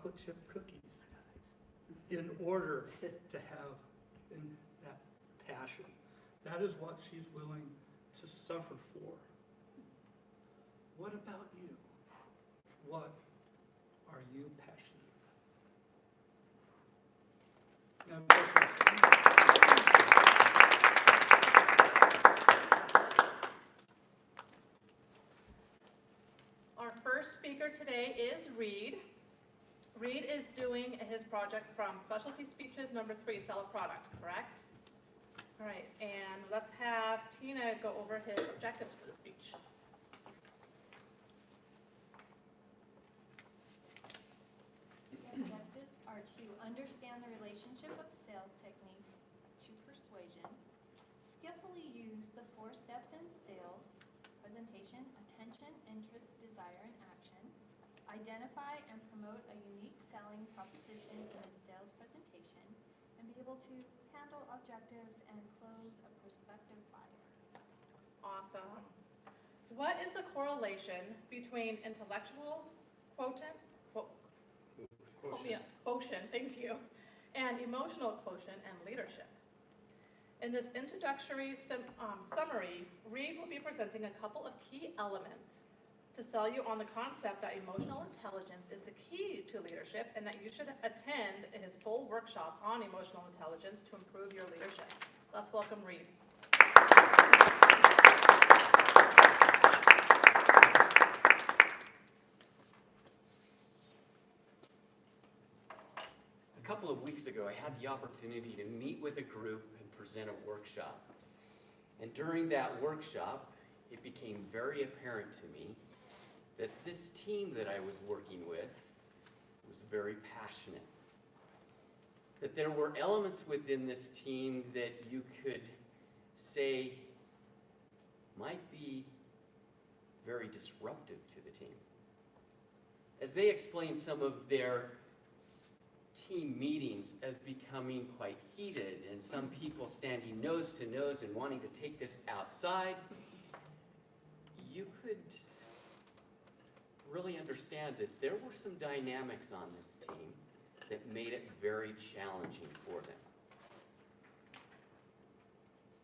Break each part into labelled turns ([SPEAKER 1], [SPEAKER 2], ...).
[SPEAKER 1] chocolate chip cookies in order to have that passion. That is what she's willing to suffer for. What about you? What are you passionate about? Now,
[SPEAKER 2] our first speaker today is Reed. Reed is doing his project from Specialty Speeches number 3, Sell a Product, correct? All right, and let's have Tina go over his objectives for the speech.
[SPEAKER 3] The objectives are to understand the relationship of sales techniques to persuasion, skillfully use the 4 steps in sales: presentation, attention, interest, desire, and action, identify and promote a unique selling proposition in a sales presentation, and be able to handle objectives and close a prospective buyer.
[SPEAKER 2] Awesome. What is the correlation between intellectual quotient, thank you, and emotional quotient and leadership? In this introductory summary, Reed will be presenting a couple of key elements to sell you on the concept that emotional intelligence is the key to leadership and that you should attend his full workshop on emotional intelligence to improve your leadership. Let's welcome Reed.
[SPEAKER 4] A couple of weeks ago, I had the opportunity to meet with a group and present a workshop. And during that workshop, it became very apparent to me that this team that I was working with was very passionate. That there were elements within this team that you could say might be very disruptive to the team. As they explained some of their team meetings as becoming quite heated, and some people standing nose to nose and wanting to take this outside, you could really understand that there were some dynamics on this team that made it very challenging for them.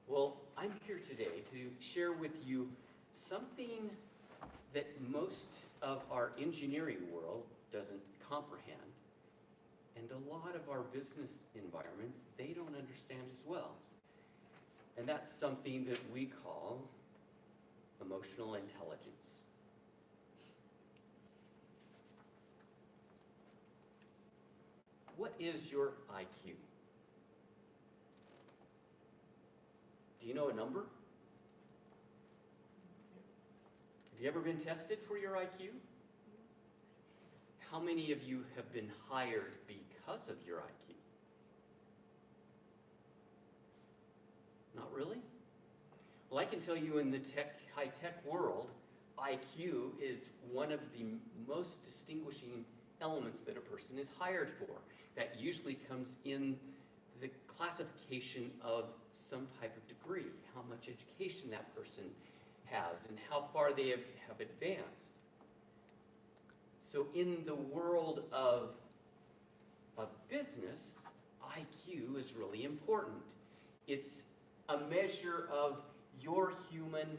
[SPEAKER 4] Well, I'm here today to share with you something that most of our engineering world doesn't comprehend, and a lot of our business environments, they don't understand as well. And that's something that we call emotional intelligence. What is your IQ? Do you know a number? Have you ever been tested for your IQ? How many of you have been hired because of your IQ? Not really? Well, I can tell you in the high-tech world, IQ is one of the most distinguishing elements that a person is hired for. That usually comes in the classification of some type of degree, how much education that person has and how far they have advanced. So in the world of business, IQ is really important. It's a measure of your human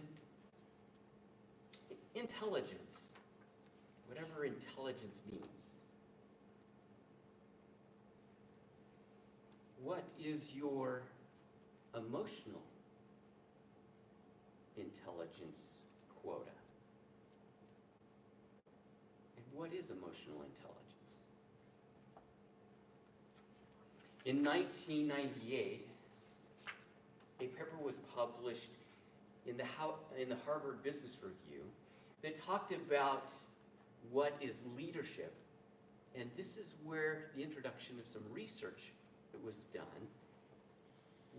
[SPEAKER 4] intelligence, whatever intelligence means. What is your emotional intelligence quota? And what is emotional intelligence? In 1998, a paper was published in the Harvard Business Review that talked about what is leadership. And this is where the introduction of some research that was done,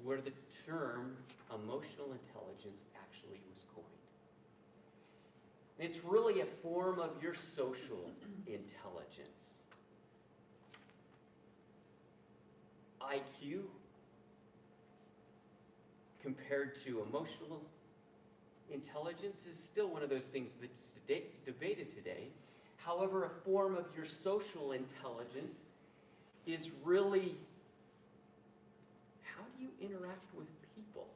[SPEAKER 4] where the term emotional intelligence actually was coined. And it's really a form of your social intelligence. IQ compared to emotional intelligence is still one of those things that's debated today. However, a form of your social intelligence is really, how do you interact with people?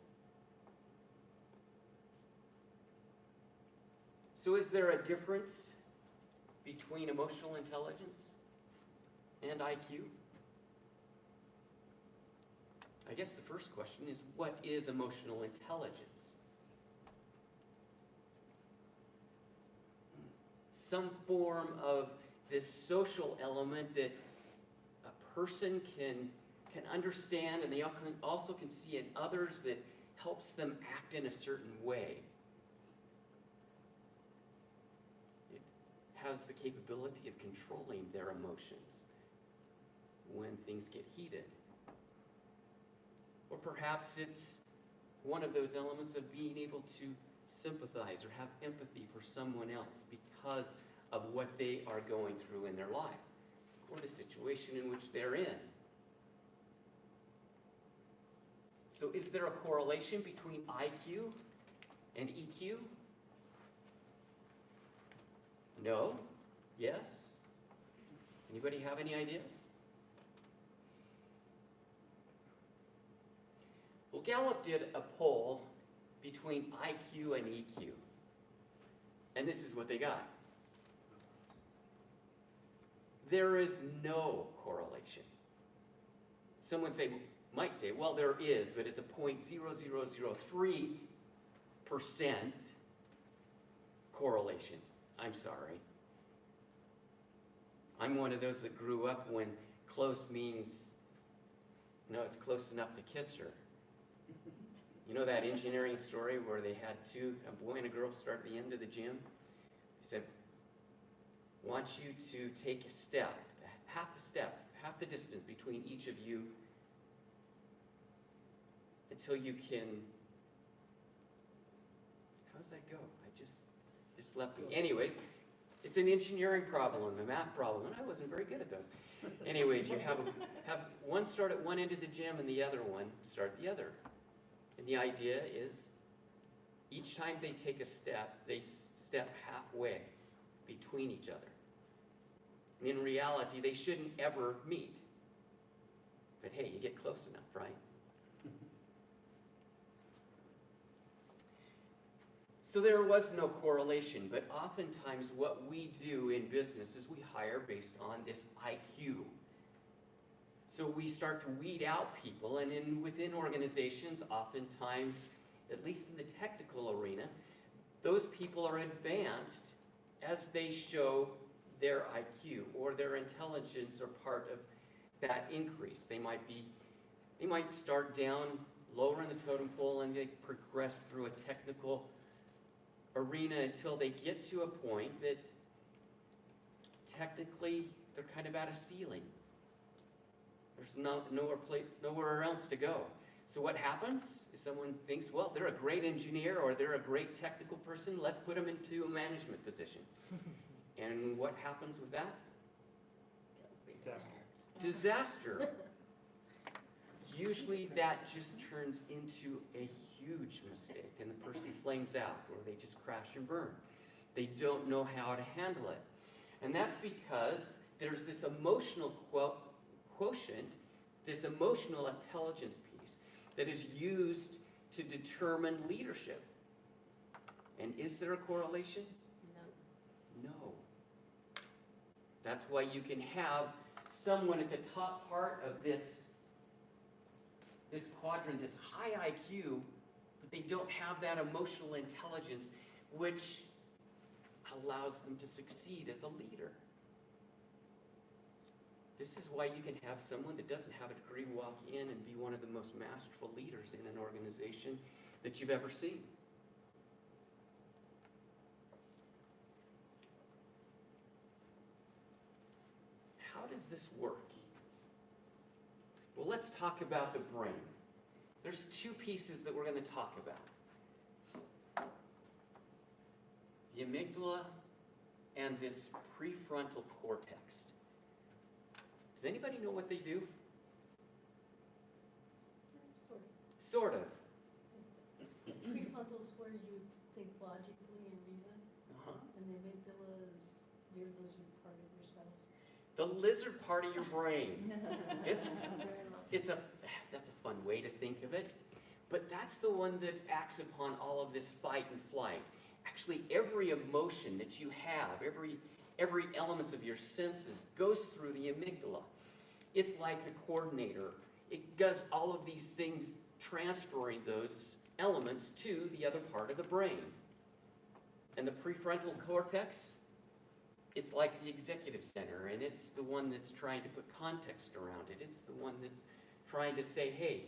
[SPEAKER 4] So is there a difference between emotional intelligence and IQ? I guess the first question is, what is emotional intelligence? Some form of this social element that a person can understand, and they also can see in others that helps them act in a certain way. It has the capability of controlling their emotions when things get heated. Or perhaps it's one of those elements of being able to sympathize or have empathy for someone else because of what they are going through in their life or the situation in which they're in. So is there a correlation between IQ and EQ? No? Yes? Anybody have any ideas? Well, Gallup did a poll between IQ and EQ. And this is what they got. There is no correlation. Someone might say, well, there is, but it's a 0.0003% correlation. I'm sorry. I'm one of those that grew up when close means, no, it's close enough to kiss her. You know that engineering story where they had a boy and a girl start at the end of the gym? They said, want you to take a step, half the distance between each of you until you can, how does that go? Just left me. Anyways, it's an engineering problem, a math problem, and I wasn't very good at those. Anyways, you have one start at one end of the gym and the other one start at the other. And the idea is each time they take a step, they step halfway between each other. And in reality, they shouldn't ever meet. But hey, you get close enough, right? So there was no correlation, but oftentimes what we do in business is we hire based on this IQ. So we start to weed out people, and within organizations, oftentimes, at least in the technical arena, those people are advanced as they show their IQ or their intelligence are part of that increase. They might start down lower in the totem pole and they progress through a technical arena until they get to a point that technically they're kind of at a ceiling. There's nowhere else to go. So what happens is someone thinks, well, they're a great engineer or they're a great technical person, let's put them into a management position. And what happens with that? Disaster. Usually that just turns into a huge mistake and the person flames out or they just crash and burn. They don't know how to handle it. And that's because there's this emotional quotient, this emotional intelligence piece that is used to determine leadership. And is there a correlation? No. That's why you can have someone at the top part of this quadrant, this high IQ, but they don't have that emotional intelligence which allows them to succeed as a leader. This is why you can have someone that doesn't have a degree walk in and be one of the most masterful leaders in an organization that you've ever seen. How does this work? Well, let's talk about the brain. There's two pieces that we're going to talk about. The amygdala and this prefrontal cortex. Does anybody know what they do? Sort of.
[SPEAKER 5] Prefrontal is where you think logically and reason, and the amygdala is your lizard part of yourself.
[SPEAKER 4] The lizard part of your brain. It's,
[SPEAKER 3] Very much.
[SPEAKER 4] that's a fun way to think of it. But that's the one that acts upon all of this fight and flight. Actually, every emotion that you have, every element of your senses goes through the amygdala. It's like the coordinator. It does all of these things, transferring those elements to the other part of the brain. And the prefrontal cortex, it's like the executive center, and it's the one that's trying to put context around it. It's the one that's trying to say, hey,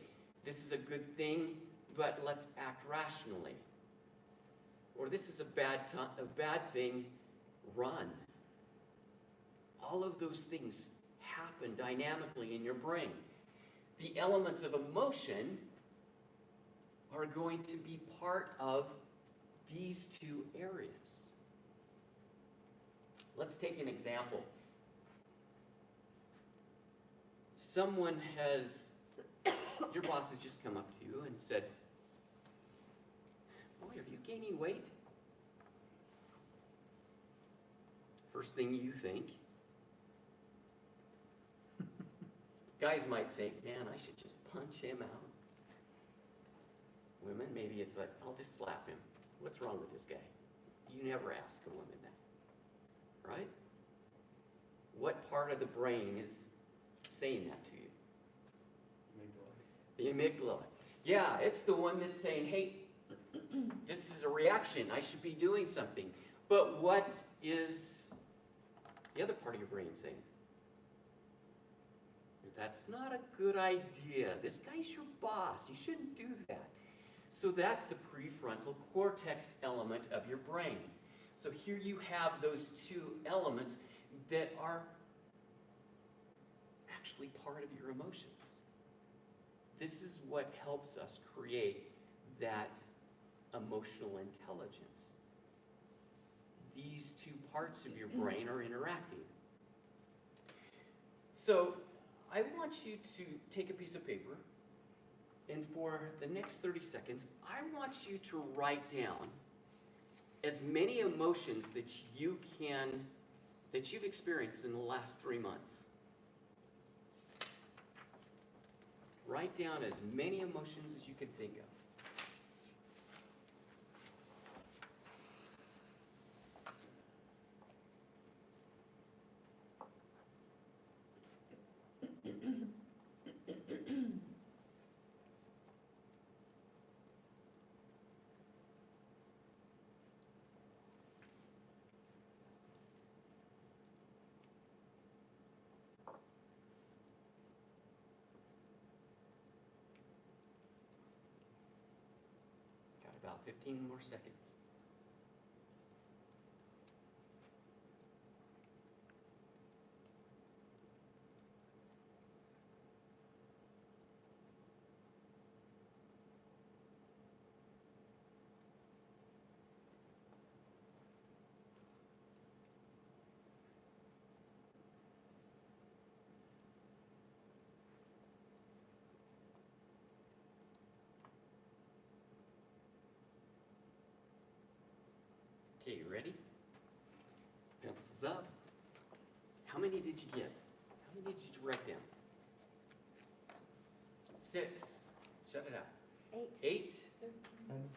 [SPEAKER 4] this is a good thing, but let's act rationally. Or this is a bad thing, run. All of those things happen dynamically in your brain. The elements of emotion are going to be part of these two areas. Let's take an example. Your boss has just come up to you and said, boy, are you gaining weight? First thing you think. Guys might say, man, I should just punch him out. Women, maybe it's like, I'll just slap him. What's wrong with this guy? You never ask a woman that, right? What part of the brain is saying that to you? The amygdala. Yeah, it's the one that's saying, hey, this is a reaction. I should be doing something. But what is the other part of your brain saying? That's not a good idea. This guy's your boss. You shouldn't do that. So that's the prefrontal cortex element of your brain. So here you have those two elements that are actually part of your emotions. This is what helps us create that emotional intelligence. These two parts of your brain are interacting. So I want you to take a piece of paper, and for the next 30 seconds, I want you to write down as many emotions that you've experienced in the last 3 months. Write down as many emotions as you can think of. Got about 15 more seconds. Okay, you ready? Pencils up. How many did you get? How many did you write down? 6. Shut it out. 8.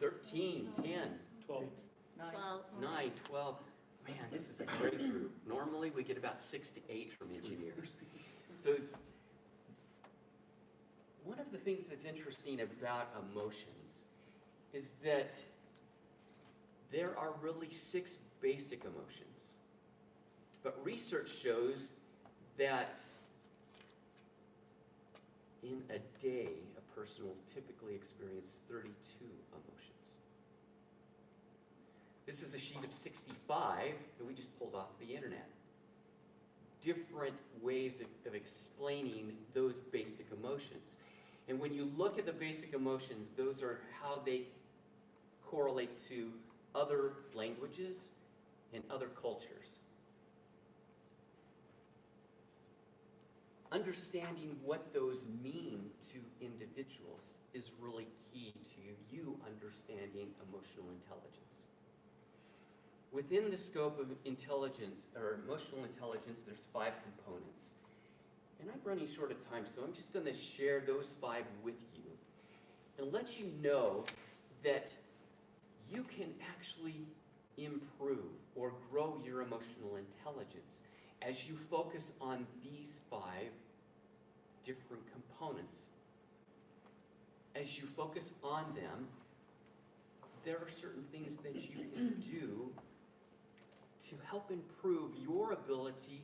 [SPEAKER 4] 13. 10.
[SPEAKER 1] 12.
[SPEAKER 4] 9. 12. Man, this is a great group. Normally we get about 6 to 8 from engineers. So one of the things that's interesting about emotions is that there are really 6 basic emotions. But research shows that in a day, a person will typically experience 32 emotions. This is a sheet of 65 that we just pulled off the internet. Different ways of explaining those basic emotions. And when you look at the basic emotions, those are how they correlate to other languages and other cultures. Understanding what those mean to individuals is really key to you understanding emotional intelligence. Within the scope of intelligence, or emotional intelligence, there's 5 components. And I'm running short of time, so I'm just going to share those 5 with you and let you know that you can actually improve or grow your emotional intelligence as you focus on these 5 different components. As you focus on them, there are certain things that you can do to help improve your ability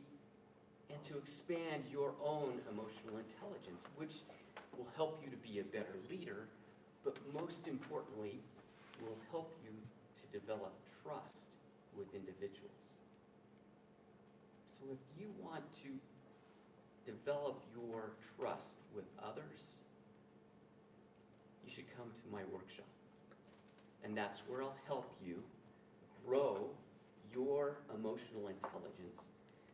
[SPEAKER 4] and to expand your own emotional intelligence, which will help you to be a better leader, but most importantly, will help you to develop trust with individuals. So if you want to develop your trust with others, you should come to my workshop. And that's where I'll help you grow your emotional intelligence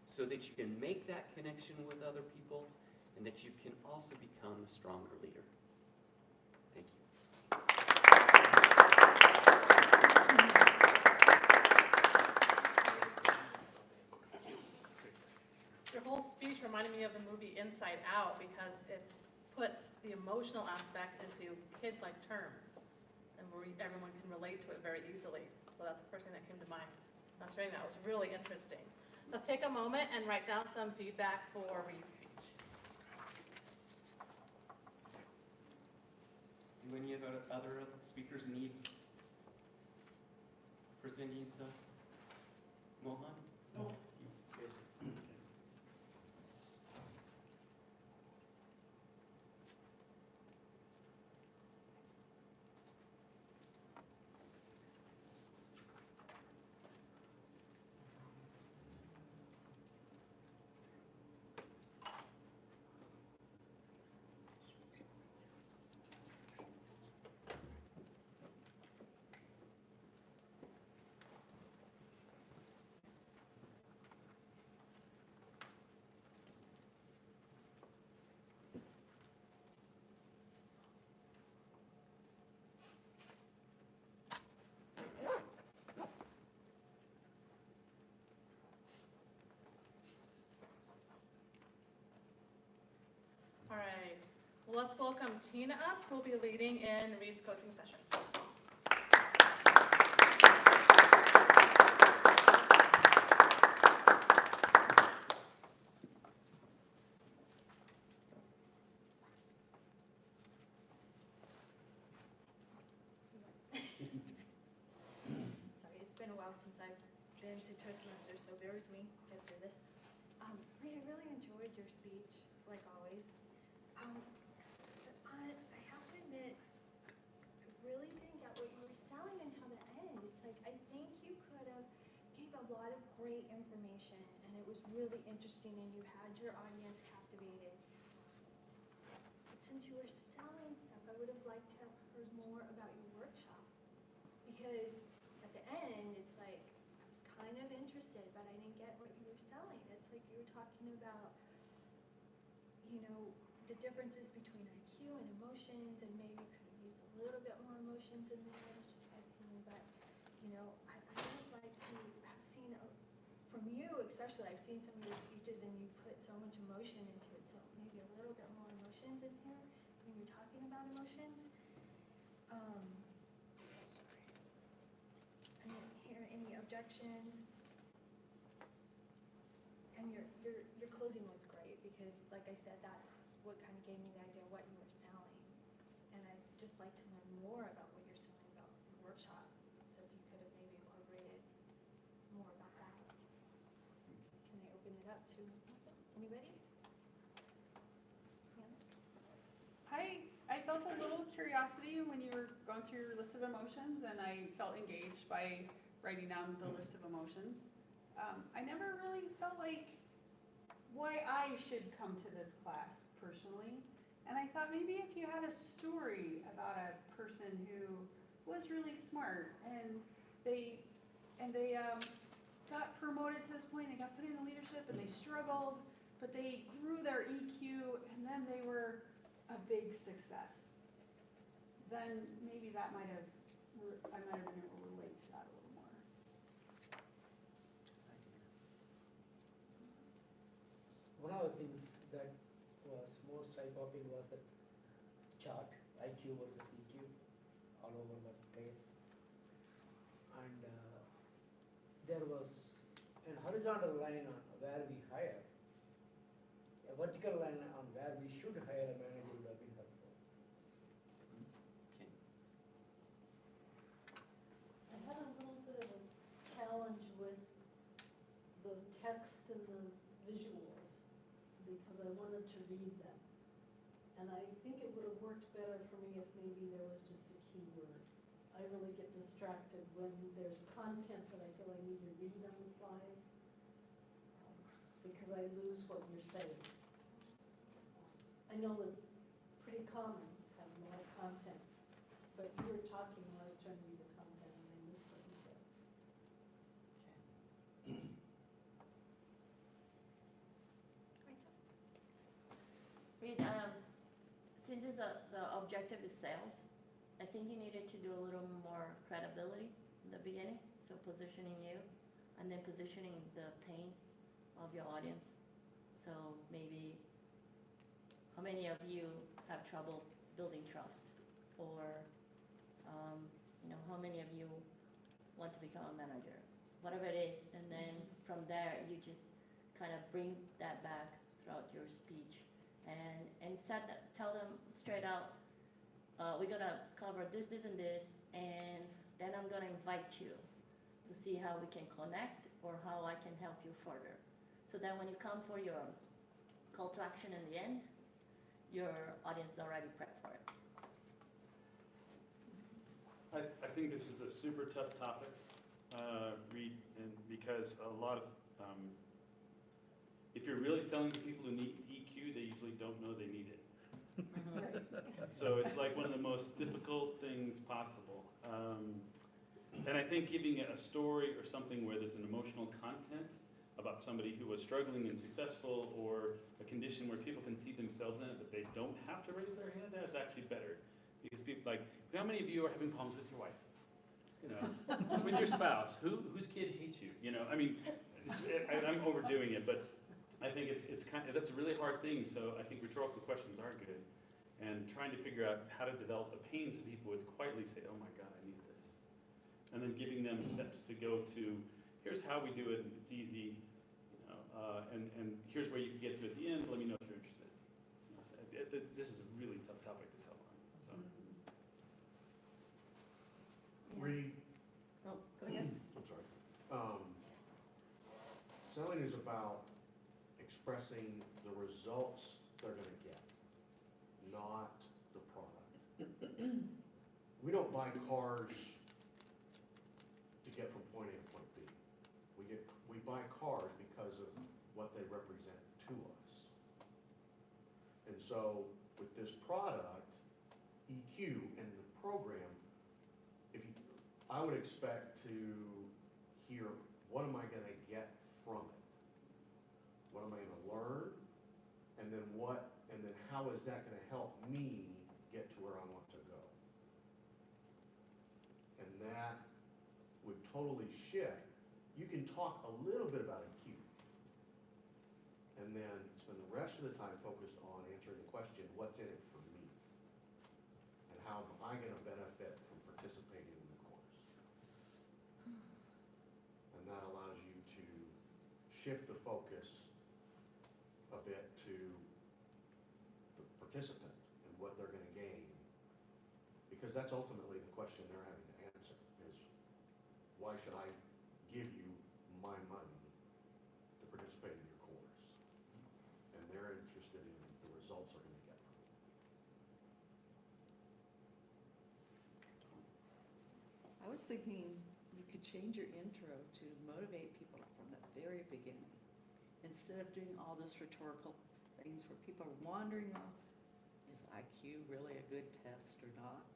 [SPEAKER 4] so that you can make that connection with other people and that you can also become a stronger leader. Thank you.
[SPEAKER 2] Your whole speech reminded me of the movie Inside Out because it puts the emotional aspect into kid-like terms and where everyone can relate to it very easily. So that's the first thing that came to mind. I was reading that. It was really interesting. Let's take a moment and write down some feedback for Reed's speech.
[SPEAKER 4] Do any of the other speakers need presenting stuff? Mohan?
[SPEAKER 1] No.
[SPEAKER 4] You guys?
[SPEAKER 2] All right. Well, let's welcome Tina up, who will be leading in Reed's coaching session.
[SPEAKER 3] Sorry, it's been a while since I've been to Toastmasters, so bear with me, get through this. Reed, I really enjoyed your speech, like always. I have to admit, I really didn't get what you were selling until the end. It's like, I think you could have gave a lot of great information, and it was really interesting, and you had your audience captivated. But since you were selling stuff, I would have liked to have heard more about your workshop. Because at the end, it's like, I was kind of interested, but I didn't get what you were selling. It's like you were talking about, you know, the differences between IQ and emotions, and maybe could have used a little bit more emotions in there. It's just my opinion, but, you know, I would like to have seen, from you especially, I've seen some of your speeches and you put so much emotion into it, so maybe a little bit more emotions in here when you're talking about emotions. I didn't hear any objections. And your closing was great because, like I said, that's what kind of gave me the idea of what you were selling. And I'd just like to learn more about what you're selling about your workshop. So if you could have maybe incorporated more about that. Can I open it up to anybody?
[SPEAKER 5] I felt a little curiosity when you were going through your list of emotions, and I felt engaged by writing down the list of emotions. I never really felt like why I should come to this class personally. And I thought maybe if you had a story about a person who was really smart and they got promoted to this point, they got put into leadership and they struggled, but they grew their EQ and then they were a big success. Then maybe that I might have been able to relate to that a little more.
[SPEAKER 6] one of the things that was most eye-popping was that chart, IQ versus EQ, all over the place. And there was a horizontal line on where we hire, a vertical line on where we should hire a manager would have been helpful.
[SPEAKER 4] Okay.
[SPEAKER 7] I had a little bit of a challenge with the text and the visuals, because I wanted to read them. And I think it would have worked better for me if maybe there was just a keyword. I really get distracted when there's content that I feel I need to read on the slides, because I lose what you're saying. I know it's pretty common to have a lot of content, but you were talking when I was trying to read the content and I missed what you said.
[SPEAKER 8] Reed, since the objective is sales, I think you needed to do a little more credibility in the beginning, so positioning you, and then positioning the pain of your audience. So maybe, how many of you have trouble building trust? Or, how many of you want to become a manager? Whatever it is, and then from there, you just kind of bring that back throughout your speech. And tell them straight out, we're gonna cover this, this, and this, and then I'm gonna invite you to see how we can connect or how I can help you further. So then when you come for your call to action in the end, your audience is already prepped for it.
[SPEAKER 9] I think this is a super tough topic, Reed, and because a lot of, if you're really selling to people who need EQ, they usually don't know they need it. So it's like one of the most difficult things possible. And I think giving a story or something where there's an emotional content about somebody who was struggling and successful, or a condition where people can see themselves in it, but they don't have to raise their hand, that is actually better. Because people like, how many of you are having problems with your wife? With your spouse, whose kid hates you? I mean, I'm overdoing it, but I think it's that's a really hard thing. So I think rhetorical questions are good, and trying to figure out how to develop the pain so people would quietly say, "Oh my God, I need this," and then giving them steps to go to. Here's how we do it, and it's easy, and here's where you can get to at the end. Let me know if you're interested. So this is a really tough topic to sell on. So.
[SPEAKER 10] Reed,
[SPEAKER 8] Oh, go ahead.
[SPEAKER 10] I'm sorry. Selling is about expressing the results they're gonna get, not the product. We don't buy cars to get from point A to point B. We buy cars because of what they represent to us. And so with this product, EQ and the program, I would expect to hear, what am I gonna get from it? What am I gonna learn? And then how is that gonna help me get to where I want to go? And that would totally shift. You can talk a little bit about EQ, and then spend the rest of the time focused on answering the question, what's in it for me? And how am I gonna benefit from participating in the course? And that allows you to shift the focus a bit to the participant and what they're gonna gain. Because that's ultimately the question they're having to answer, is why should I give you my money to participate in your course? And they're interested in the results they're gonna get from it.
[SPEAKER 11] I was thinking you could change your intro to motivate people from the very beginning. Instead of doing all this rhetorical things where people are wandering off, is IQ really a good test or not?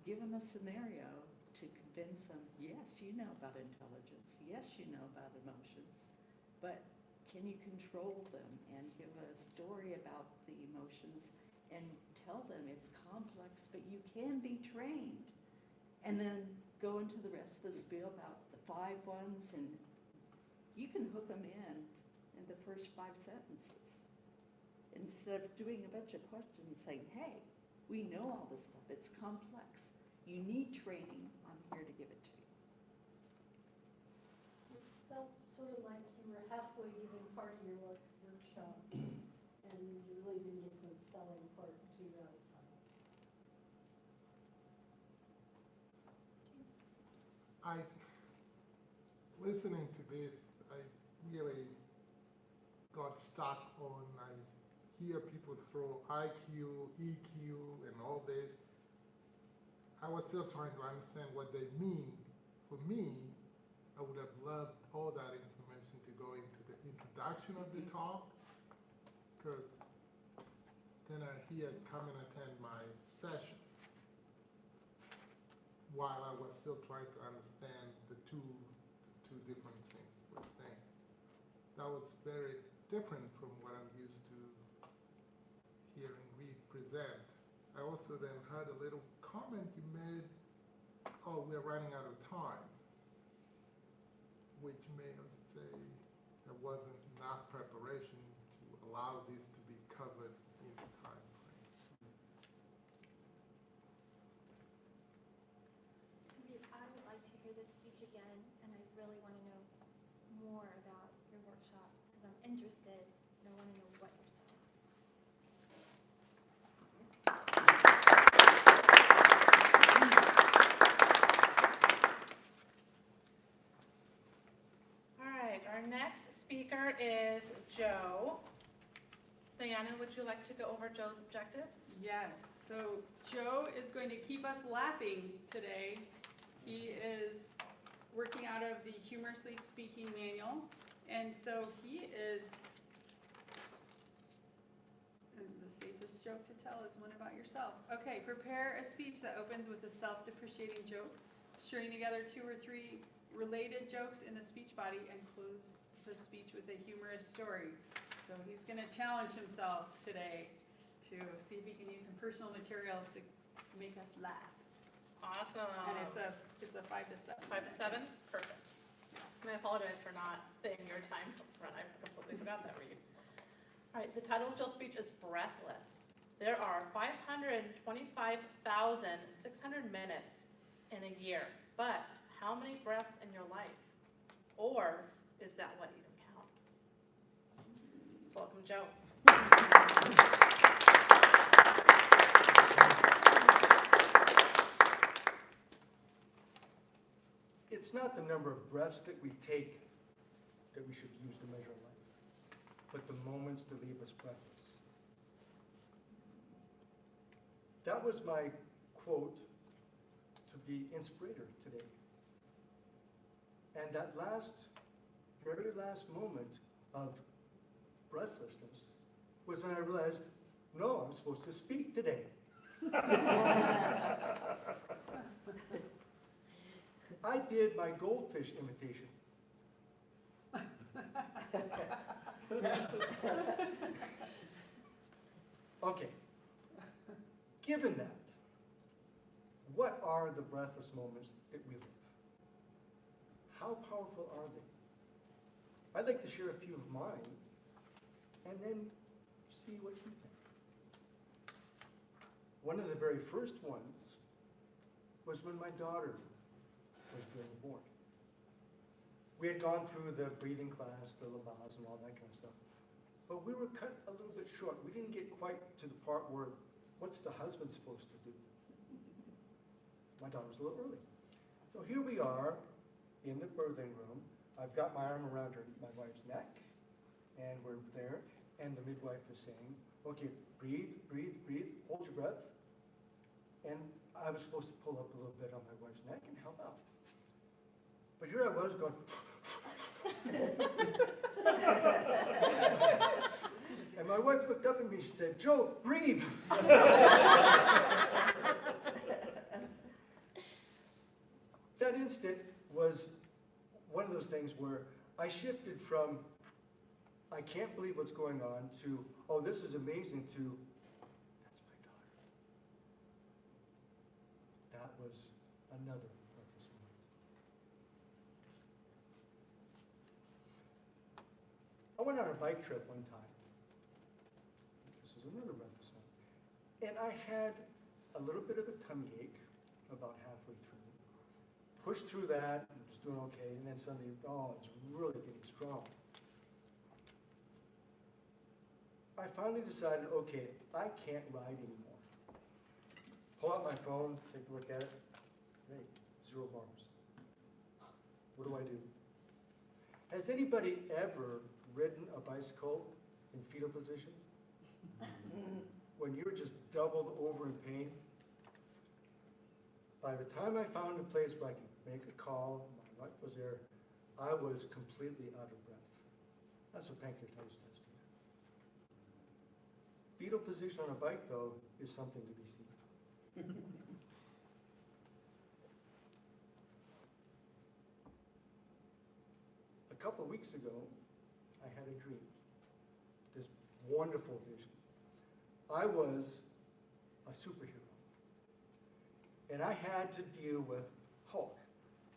[SPEAKER 11] Give them a scenario to convince them, yes, you know about intelligence, yes, you know about emotions, but can you control them and give a story about the emotions and tell them it's complex, but you can be trained. And then go into the rest of the spiel about the 5 ones, and you can hook them in in the first 5 sentences. Instead of doing a bunch of questions saying, hey, we know all this stuff, it's complex. You need training, I'm here to give it to you.
[SPEAKER 7] It felt sort of like you were halfway giving part of your workshop, and you really didn't get to the selling part until you got it final.
[SPEAKER 12] Listening to this, I really got stuck on, I hear people throw IQ, EQ, and all this. I was still trying to understand what they mean. For me, I would have loved all that information to go into the introduction of the talk, because then I hear come and attend my session while I was still trying to understand the two different things we're saying. That was very different from what I'm used to hearing Reed present. I also then heard a little comment you made, oh, we're running out of time, which made us say there wasn't enough preparation to allow this to be covered in the time frame.
[SPEAKER 3] Cindy, I would like to hear this speech again, and I really want to know more about your workshop, because I'm interested, and I want to know what you're saying.
[SPEAKER 2] All right, our next speaker is Joe. Diana, would you like to go over Joe's objectives?
[SPEAKER 5] Yes, so Joe is going to keep us laughing today. He is working out of the Humorously Speaking Manual, and so he is, and the safest joke to tell is one about yourself. Okay, prepare a speech that opens with a self-depreciating joke, string together 2 or 3 related jokes in the speech body, and close the speech with a humorous story. So he's going to challenge himself today to see if he can use some personal material to make us laugh.
[SPEAKER 2] Awesome.
[SPEAKER 5] And it's a 5 to 7.
[SPEAKER 2] 5 to 7? Perfect. And I apologize for not saying your time up front. I completely forgot that, Reed. All right, the title of Joe's speech is Breathless. There are 525,600 minutes in a year, but how many breaths in your life? Or is that what even counts? So welcome, Joe.
[SPEAKER 13] It's not the number of breaths that we take that we should use to measure life, but the moments that leave us breathless. That was my quote to be inspirator today. And that very last moment of breathlessness was when I realized, no, I'm supposed to speak today. I did my goldfish imitation. Okay. Given that, what are the breathless moments that we live? How powerful are they? I'd like to share a few of mine and then see what you think. One of the very first ones was when my daughter was being born. We had gone through the breathing class, the lavas and all that kind of stuff, but we were cut a little bit short. We didn't get quite to the part where, what's the husband supposed to do? My daughter was a little early. So here we are in the birthing room. I've got my arm around my wife's neck, and we're there, and the midwife is saying, okay, breathe, breathe, breathe, hold your breath. And I was supposed to pull up a little bit on my wife's neck and help out. But here I was going, and my wife looked up at me, she said, Joe, breathe. That instant was one of those things where I shifted from, I can't believe what's going on, to, oh, this is amazing, to, that's my daughter. That was another breathless moment. I went on a bike trip one time. This is another breakfast one. And I had a little bit of a tummy ache about halfway through. Pushed through that, and was doing okay, and then suddenly, oh, it's really getting strong. I finally decided, okay, I can't ride anymore. Pull out my phone, take a look at it. Hey, 0 bars. What do I do? Has anybody ever ridden a bicycle in fetal position? When you're just doubled over in pain? By the time I found a place where I could make a call, my wife was there, I was completely out of breath. That's what pancreatitis does to you. Fetal position on a bike, though, is something to be seen. A couple of weeks ago, I had a dream, this wonderful vision. I was a superhero, and I had to deal with Hulk.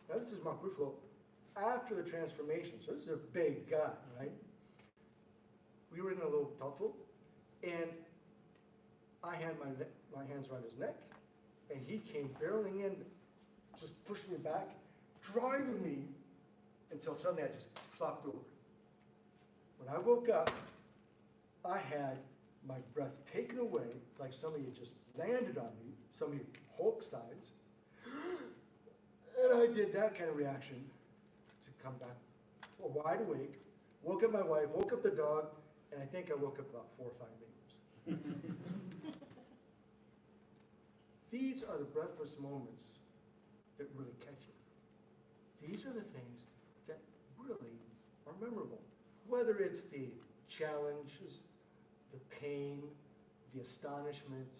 [SPEAKER 13] Now this is Mark Ruffalo after the transformation, so this is a big guy, right? We were in a little tussle, and I had my hands around his neck, and he came barreling in, just pushed me back, driving me until suddenly I just flopped over. When I woke up, I had my breath taken away, like somebody had just landed on me, somebody Hulk size, and I did that kind of reaction to come back wide awake, woke up my wife, woke up the dog, and I think I woke up about 4 or 5 neighbors. These are the breathless moments that really catch you. These are the things that really are memorable. Whether it's the challenges, the pain, the astonishment,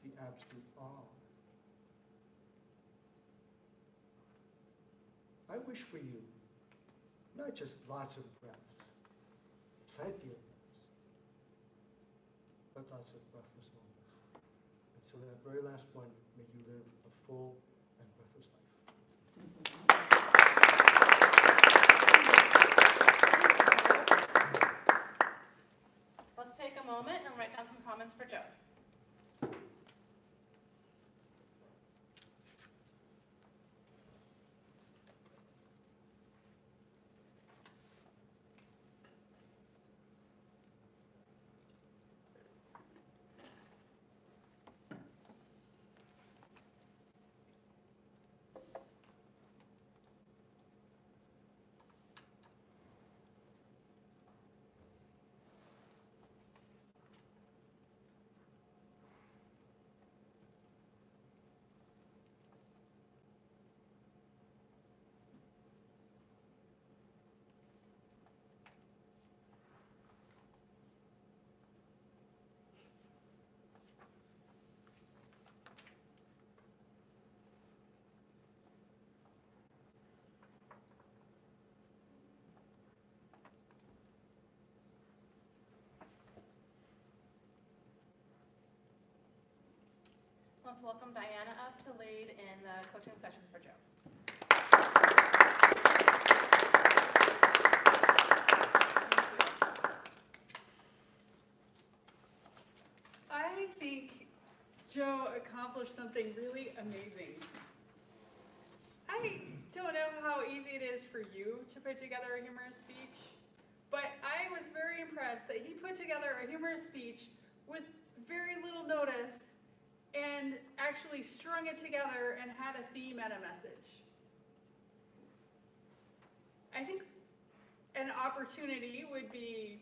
[SPEAKER 13] the absolute awe. I wish for you, not just lots of breaths, plenty of breaths, but lots of breathless moments. Until that very last one, may you live a full and breathless life.
[SPEAKER 2] Let's take a moment and write down some comments for Joe. Let's welcome Diana up to lead in the coaching session for Joe.
[SPEAKER 5] I think Joe accomplished something really amazing. I don't know how easy it is for you to put together a humorous speech, but I was very impressed that he put together a humorous speech with very little notice and actually strung it together and had a theme and a message. I think an opportunity would be,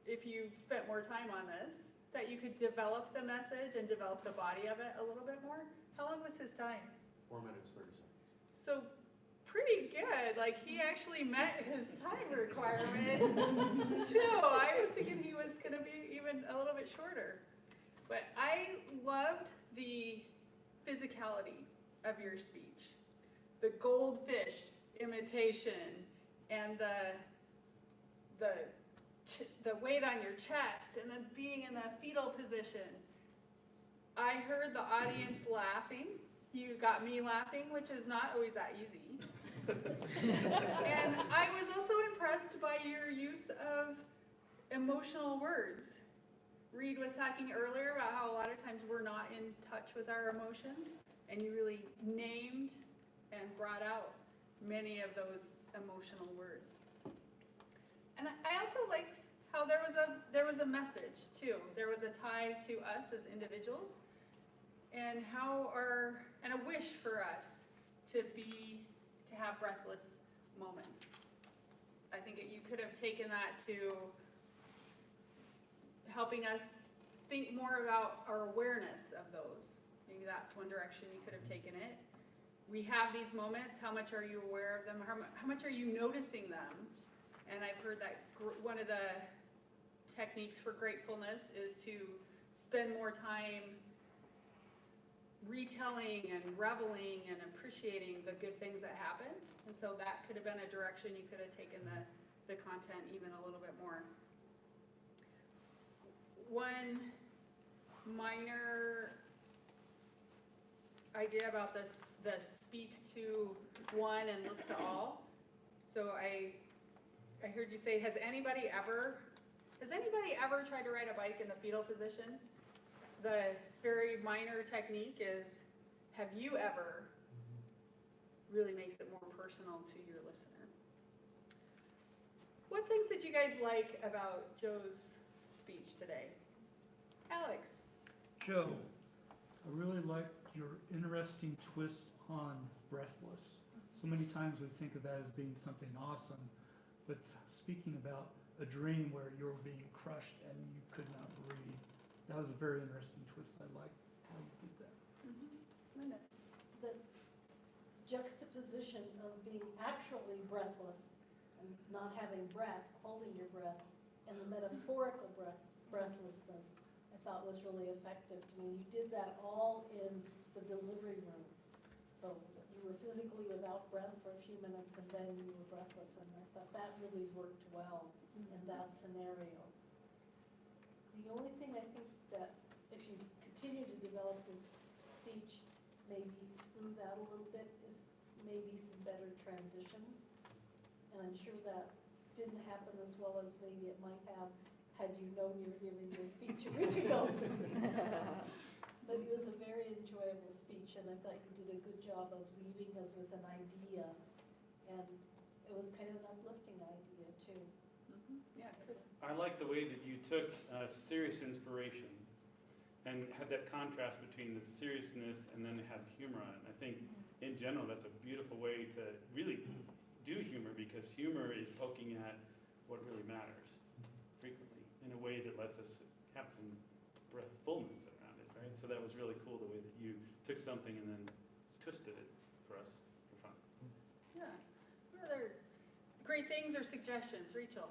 [SPEAKER 5] if you spent more time on this, that you could develop the message and develop the body of it a little bit more. How long was his time?
[SPEAKER 10] 4 minutes, 30 seconds.
[SPEAKER 5] So pretty good. Like, he actually met his time requirement too. I was thinking he was gonna be even a little bit shorter. But I loved the physicality of your speech. The goldfish imitation and the weight on your chest and then being in the fetal position. I heard the audience laughing. You got me laughing, which is not always that easy. And I was also impressed by your use of emotional words. Reed was talking earlier about how a lot of times we're not in touch with our emotions, and you really named and brought out many of those emotional words. And I also liked how there was a message too. There was a tie to us as individuals, and and a wish for us to have breathless moments. I think you could have taken that to helping us think more about our awareness of those. Maybe that's one direction you could have taken it. We have these moments, how much are you aware of them? How much are you noticing them? And I've heard that one of the techniques for gratefulness is to spend more time retelling and reveling and appreciating the good things that happen. And so that could have been a direction you could have taken the content even a little bit more. One minor idea about this, the speak to one and look to all. So I heard you say, has anybody ever tried to ride a bike in the fetal position? The very minor technique is, have you ever, really makes it more personal to your listener. What things did you guys like about Joe's speech today? Alex?
[SPEAKER 1] Joe, I really liked your interesting twist on breathless. So many times we think of that as being something awesome, but speaking about a dream where you're being crushed and you could not breathe, that was a very interesting twist. I liked how you did that.
[SPEAKER 5] Linda?
[SPEAKER 7] The juxtaposition of being actually breathless and not having breath, holding your breath, and the metaphorical breathlessness, I thought was really effective. I mean, you did that all in the delivery room. So you were physically without breath for a few minutes and then you were breathless, and I thought that really worked well in that scenario. The only thing I think that if you continue to develop this speech, maybe smooth out a little bit, is maybe some better transitions. And I'm sure that didn't happen as well as maybe it might have had you known you were giving this speech a week ago. But it was a very enjoyable speech, and I thought you did a good job of leaving us with an idea. And it was kind of an uplifting idea, too.
[SPEAKER 5] Yeah, Chris?
[SPEAKER 9] I like the way that you took serious inspiration and had that contrast between the seriousness and then have humor on it. I think in general that's a beautiful way to really do humor, because humor is poking at what really matters frequently in a way that lets us have some breathfulness around it, right? So that was really cool, the way that you took something and then twisted it for us for fun.
[SPEAKER 5] Yeah. What other great things or suggestions? Rachel?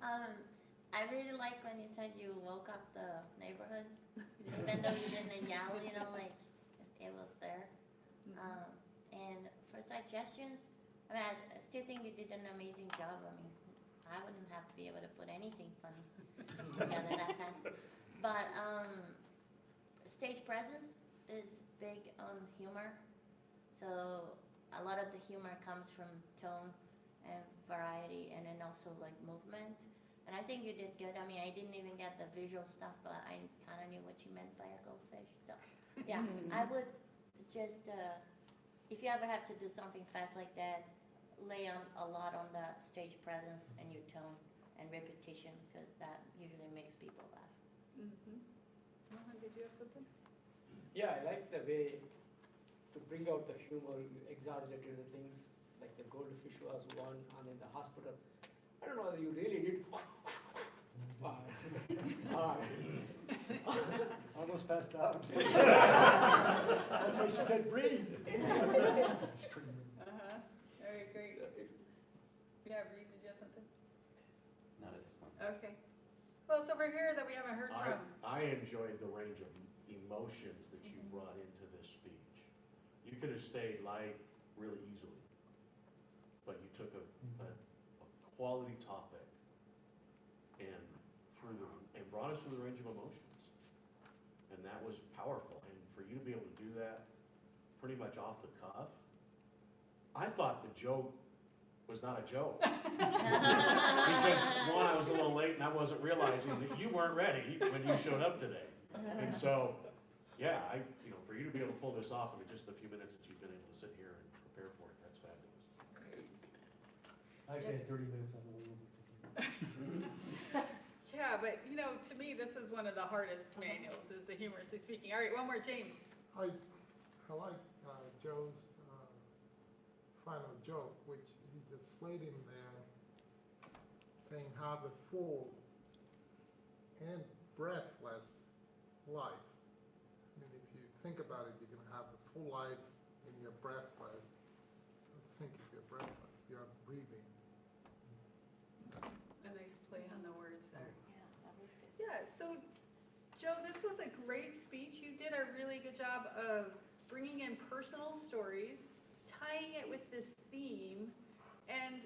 [SPEAKER 8] I really like when you said you woke up the neighborhood, even though you didn't yell, like it was there. And for suggestions, I mean, I still think you did an amazing job. I mean, I wouldn't have to be able to put anything funny together that fast. But stage presence is big on humor. So a lot of the humor comes from tone and variety, and then also like movement. And I think you did good. I mean, I didn't even get the visual stuff, but I kind of knew what you meant by a goldfish. So yeah, I would just, if you ever have to do something fast like that, lay on a lot on the stage presence and your tone and repetition, because that usually makes people laugh.
[SPEAKER 5] Mohan, did you have something?
[SPEAKER 6] Yeah, I like the way to bring out the humor, you exaggerated the things, like the goldfish was one, and in the hospital, I don't know, you really did.
[SPEAKER 13] Almost passed out. That's why she said breathe.
[SPEAKER 5] All right, great. Yeah, Reed, did you have something?
[SPEAKER 4] Not at this point.
[SPEAKER 5] Okay. Who else over here that we haven't heard from?
[SPEAKER 10] I enjoyed the range of emotions that you brought into this speech. You could have stayed light really easily, but you took a quality topic and brought us through the range of emotions. And that was powerful. And for you to be able to do that pretty much off the cuff I thought the joke was not a joke. Because one, I was a little late and I wasn't realizing that you weren't ready when you showed up today. And so, yeah, for you to be able to pull this off in just the few minutes that you've been able to sit here and prepare for it, that's fabulous.
[SPEAKER 13] I actually had 30 minutes on the wheel.
[SPEAKER 5] Yeah, but to me, this is one of the hardest manuals, is the humorously speaking. All right, one more, James.
[SPEAKER 12] I like Joe's final joke, which he just laid in there, saying have a full and breathless life. I mean, if you think about it, you're going to have a full life and you're breathless. Think if you're breathless, you're breathing.
[SPEAKER 5] A nice play on the words there.
[SPEAKER 3] Yeah, that was good.
[SPEAKER 5] Yeah, so Joe, this was a great speech. You did a really good job of bringing in personal stories, tying it with this theme, and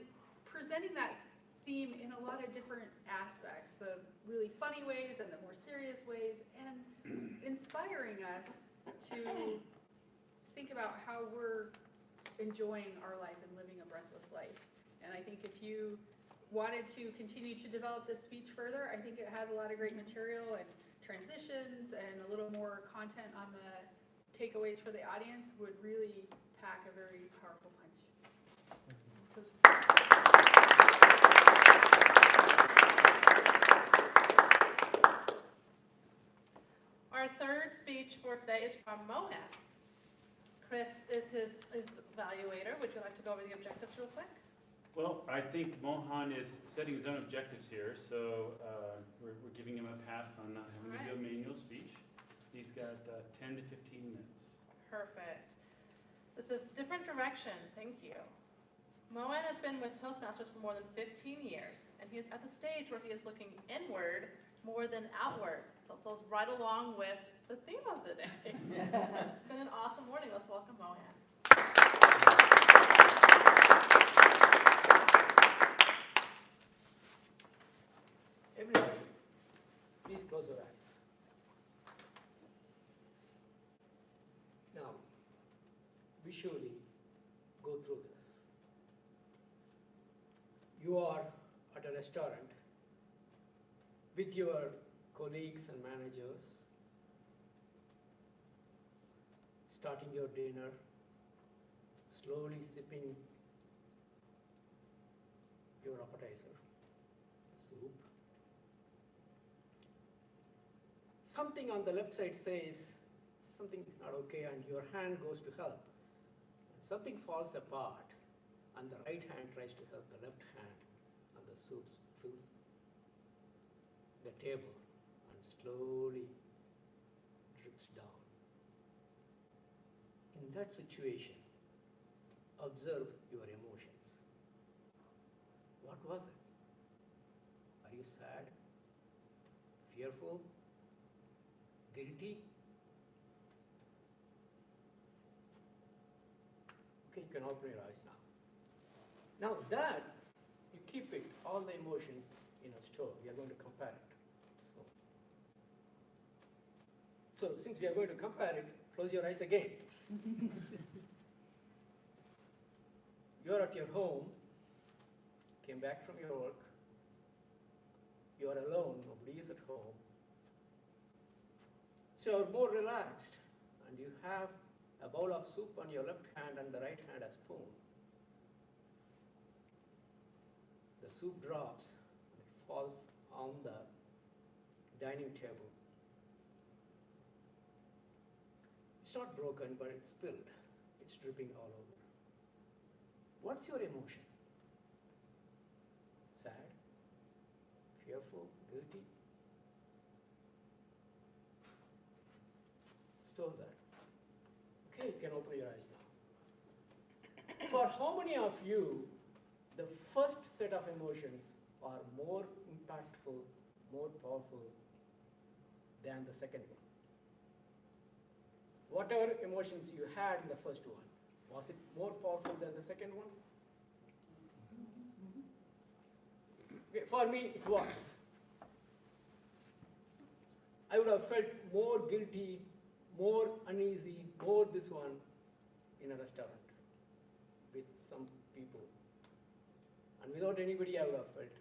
[SPEAKER 5] presenting that theme in a lot of different aspects, the really funny ways and the more serious ways, and inspiring us to think about how we're enjoying our life and living a breathless life. And I think if you wanted to continue to develop this speech further, I think it has a lot of great material and transitions, and a little more content on the takeaways for the audience would really pack a very powerful punch.
[SPEAKER 2] Our third speech for today is from Mohan. Chris is his evaluator. Would you like to go over the objectives real quick?
[SPEAKER 9] Well, I think Mohan is setting his own objectives here, so we're giving him a pass on not having to do a manual speech. He's got 10 to 15 minutes.
[SPEAKER 2] Perfect. This is different direction. Thank you. Mohan has been with Toastmasters for more than 15 years, and he is at the stage where he is looking inward more than outwards. So it flows right along with the theme of the day. It's been an awesome morning. Let's welcome Mohan.
[SPEAKER 6] Everybody, please close your eyes. Now, visually go through this. You are at a restaurant with your colleagues and managers, starting your dinner, slowly sipping your appetizer, soup. Something on the left side says something is not okay, and your hand goes to help. Something falls apart, and the right hand tries to help the left hand, and the soup fills the table and slowly drips down. In that situation, observe your emotions. What was it? Are you sad? Fearful? Guilty? Okay, you can open your eyes now. Now that, you keep it, all the emotions in a store. We are going to compare it. So since we are going to compare it, close your eyes again. You are at your home, came back from your work, you are alone, nobody is at home. So you are more relaxed, and you have a bowl of soup on your left hand and the right hand a spoon. The soup drops and it falls on the dining table. It's not broken, but it's spilled. It's dripping all over. What's your emotion? Sad? Fearful? Guilty? Store that. Okay, you can open your eyes now. For how many of you, the first set of emotions are more impactful, more powerful than the second one? Whatever emotions you had in the first one, was it more powerful than the second one? Okay, for me, it was. I would have felt more guilty, more uneasy, more this one in a restaurant with some people. And without anybody, I would have felt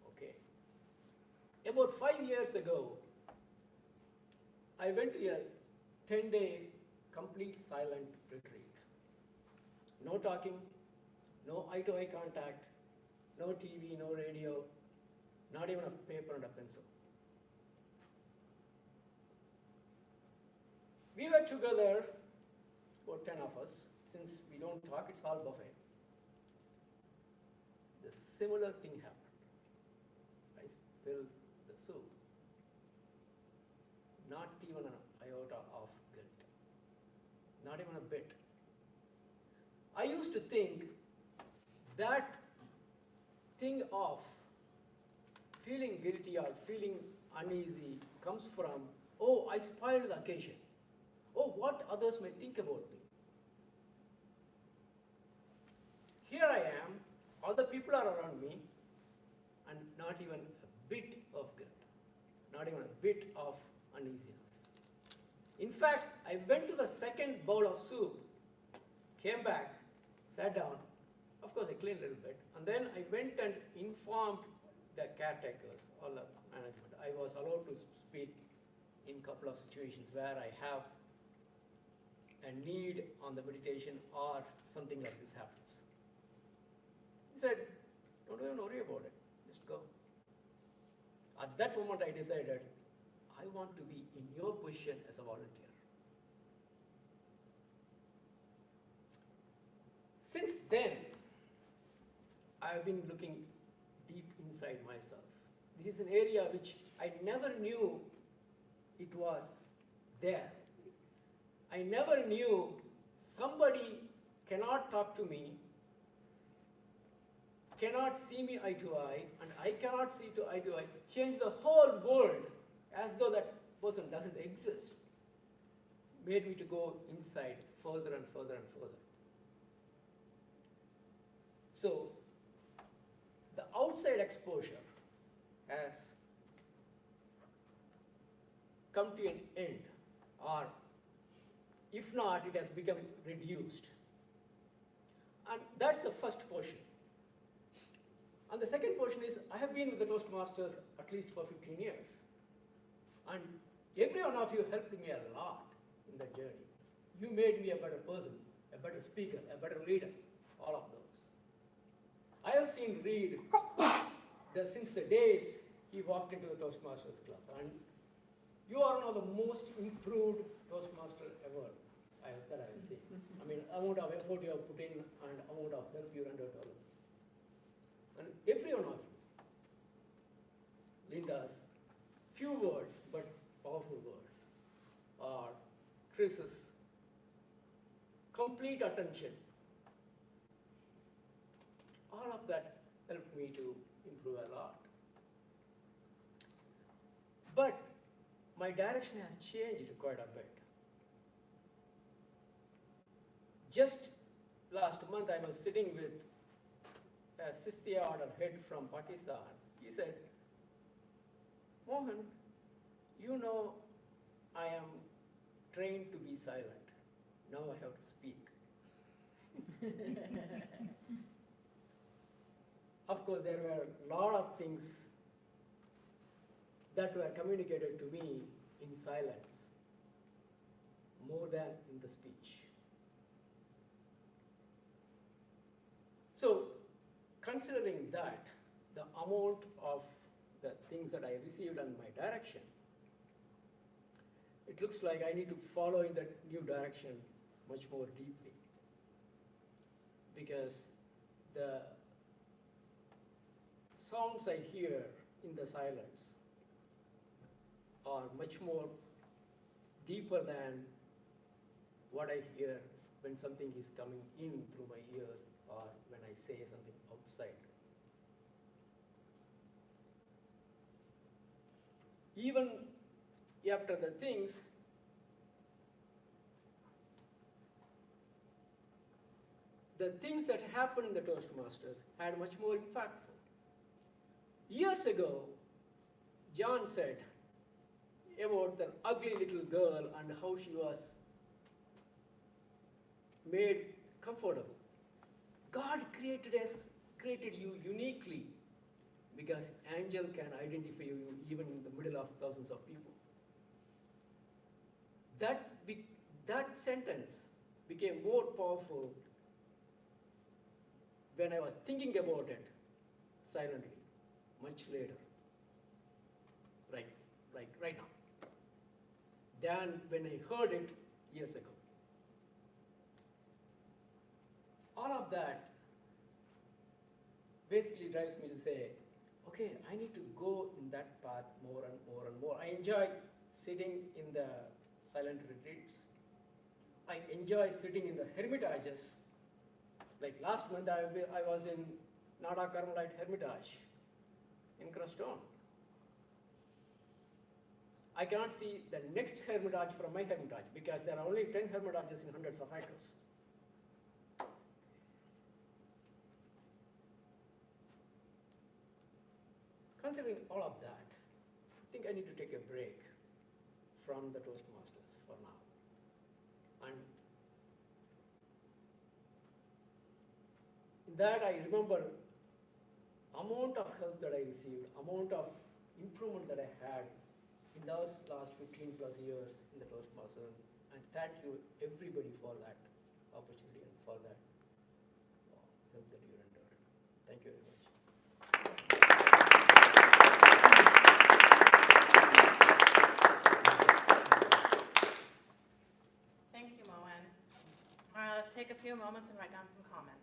[SPEAKER 6] okay. About 5 years ago, I went to a 10-day complete silent retreat. No talking, no eye-to-eye contact, no TV, no radio, not even a paper and a pencil. We were together, about 10 of us. Since we don't talk, it's all buffet. The similar thing happened. I spilled the soup. Not even an iota of guilt. Not even a bit. I used to think that thing of feeling guilty or feeling uneasy comes from, oh, I spoiled the occasion. Oh, what others may think about me. Here I am, all the people are around me, and not even a bit of guilt, not even a bit of uneasiness. In fact, I went to the second bowl of soup, came back, sat down, of course I cleaned a little bit, and then I went and informed the caretakers, all the management. I was allowed to speak in a couple of situations where I have a need on the meditation or something like this happens. He said, don't even worry about it, just go. At that moment I decided, I want to be in your position as a volunteer. Since then, I have been looking deep inside myself. This is an area which I never knew it was there. I never knew somebody cannot talk to me, cannot see me eye to eye, and I cannot see eye to eye, change the whole world as though that person doesn't exist, made me to go inside further and further and further. So, the outside exposure has come to an end, or if not, it has become reduced. And that's the first portion. And the second portion is, I have been with the Toastmasters at least for 15 years. And every one of you helped me a lot in that journey. You made me a better person, a better speaker, a better leader, all of those. I have seen Reed since the days he walked into the Toastmasters Club. And you are one of the most improved Toastmaster ever that I have seen. I mean, amount of effort you have put in and amount of help you rendered to others. And every one of you, Linda's few words but powerful words, or Chris's complete attention, all of that helped me to improve a lot. But my direction has changed quite a bit. Just last month I was sitting with a Sistia order head from Pakistan. He said, Mohan, you know I am trained to be silent. Now I have to speak. Of course, there were a lot of things that were communicated to me in silence, more than in the speech. So, considering that, the amount of the things that I received in my direction, it looks like I need to follow in that new direction much more deeply. Because the sounds I hear in the silence are much more deeper than what I hear when something is coming in through my ears or when I say something outside. Even after the things, that happened in the Toastmasters had much more impactful. Years ago, John said about the ugly little girl and how she was made comfortable. God created you uniquely, because angel can identify you even in the middle of thousands of people. That sentence became more powerful when I was thinking about it silently, much later, right now, than when I heard it years ago. All of that basically drives me to say, okay, I need to go in that path more and more and more. I enjoy sitting in the silent retreats. I enjoy sitting in the hermitages. Like last month, I was in Nada Carmelite Hermitage in Crestone. I cannot see the next hermitage from my hermitage because there are only 10 hermitages in hundreds of acres. Considering all of that, I think I need to take a break from the Toastmasters for now. And in that I remember amount of help that I received, amount of improvement that I had in those last 15 plus years in the Toastmasters. And thank you everybody for that opportunity and for that help that you rendered. Thank you very much.
[SPEAKER 2] Thank you, Moen. All right, let's take a few moments and write down some comments.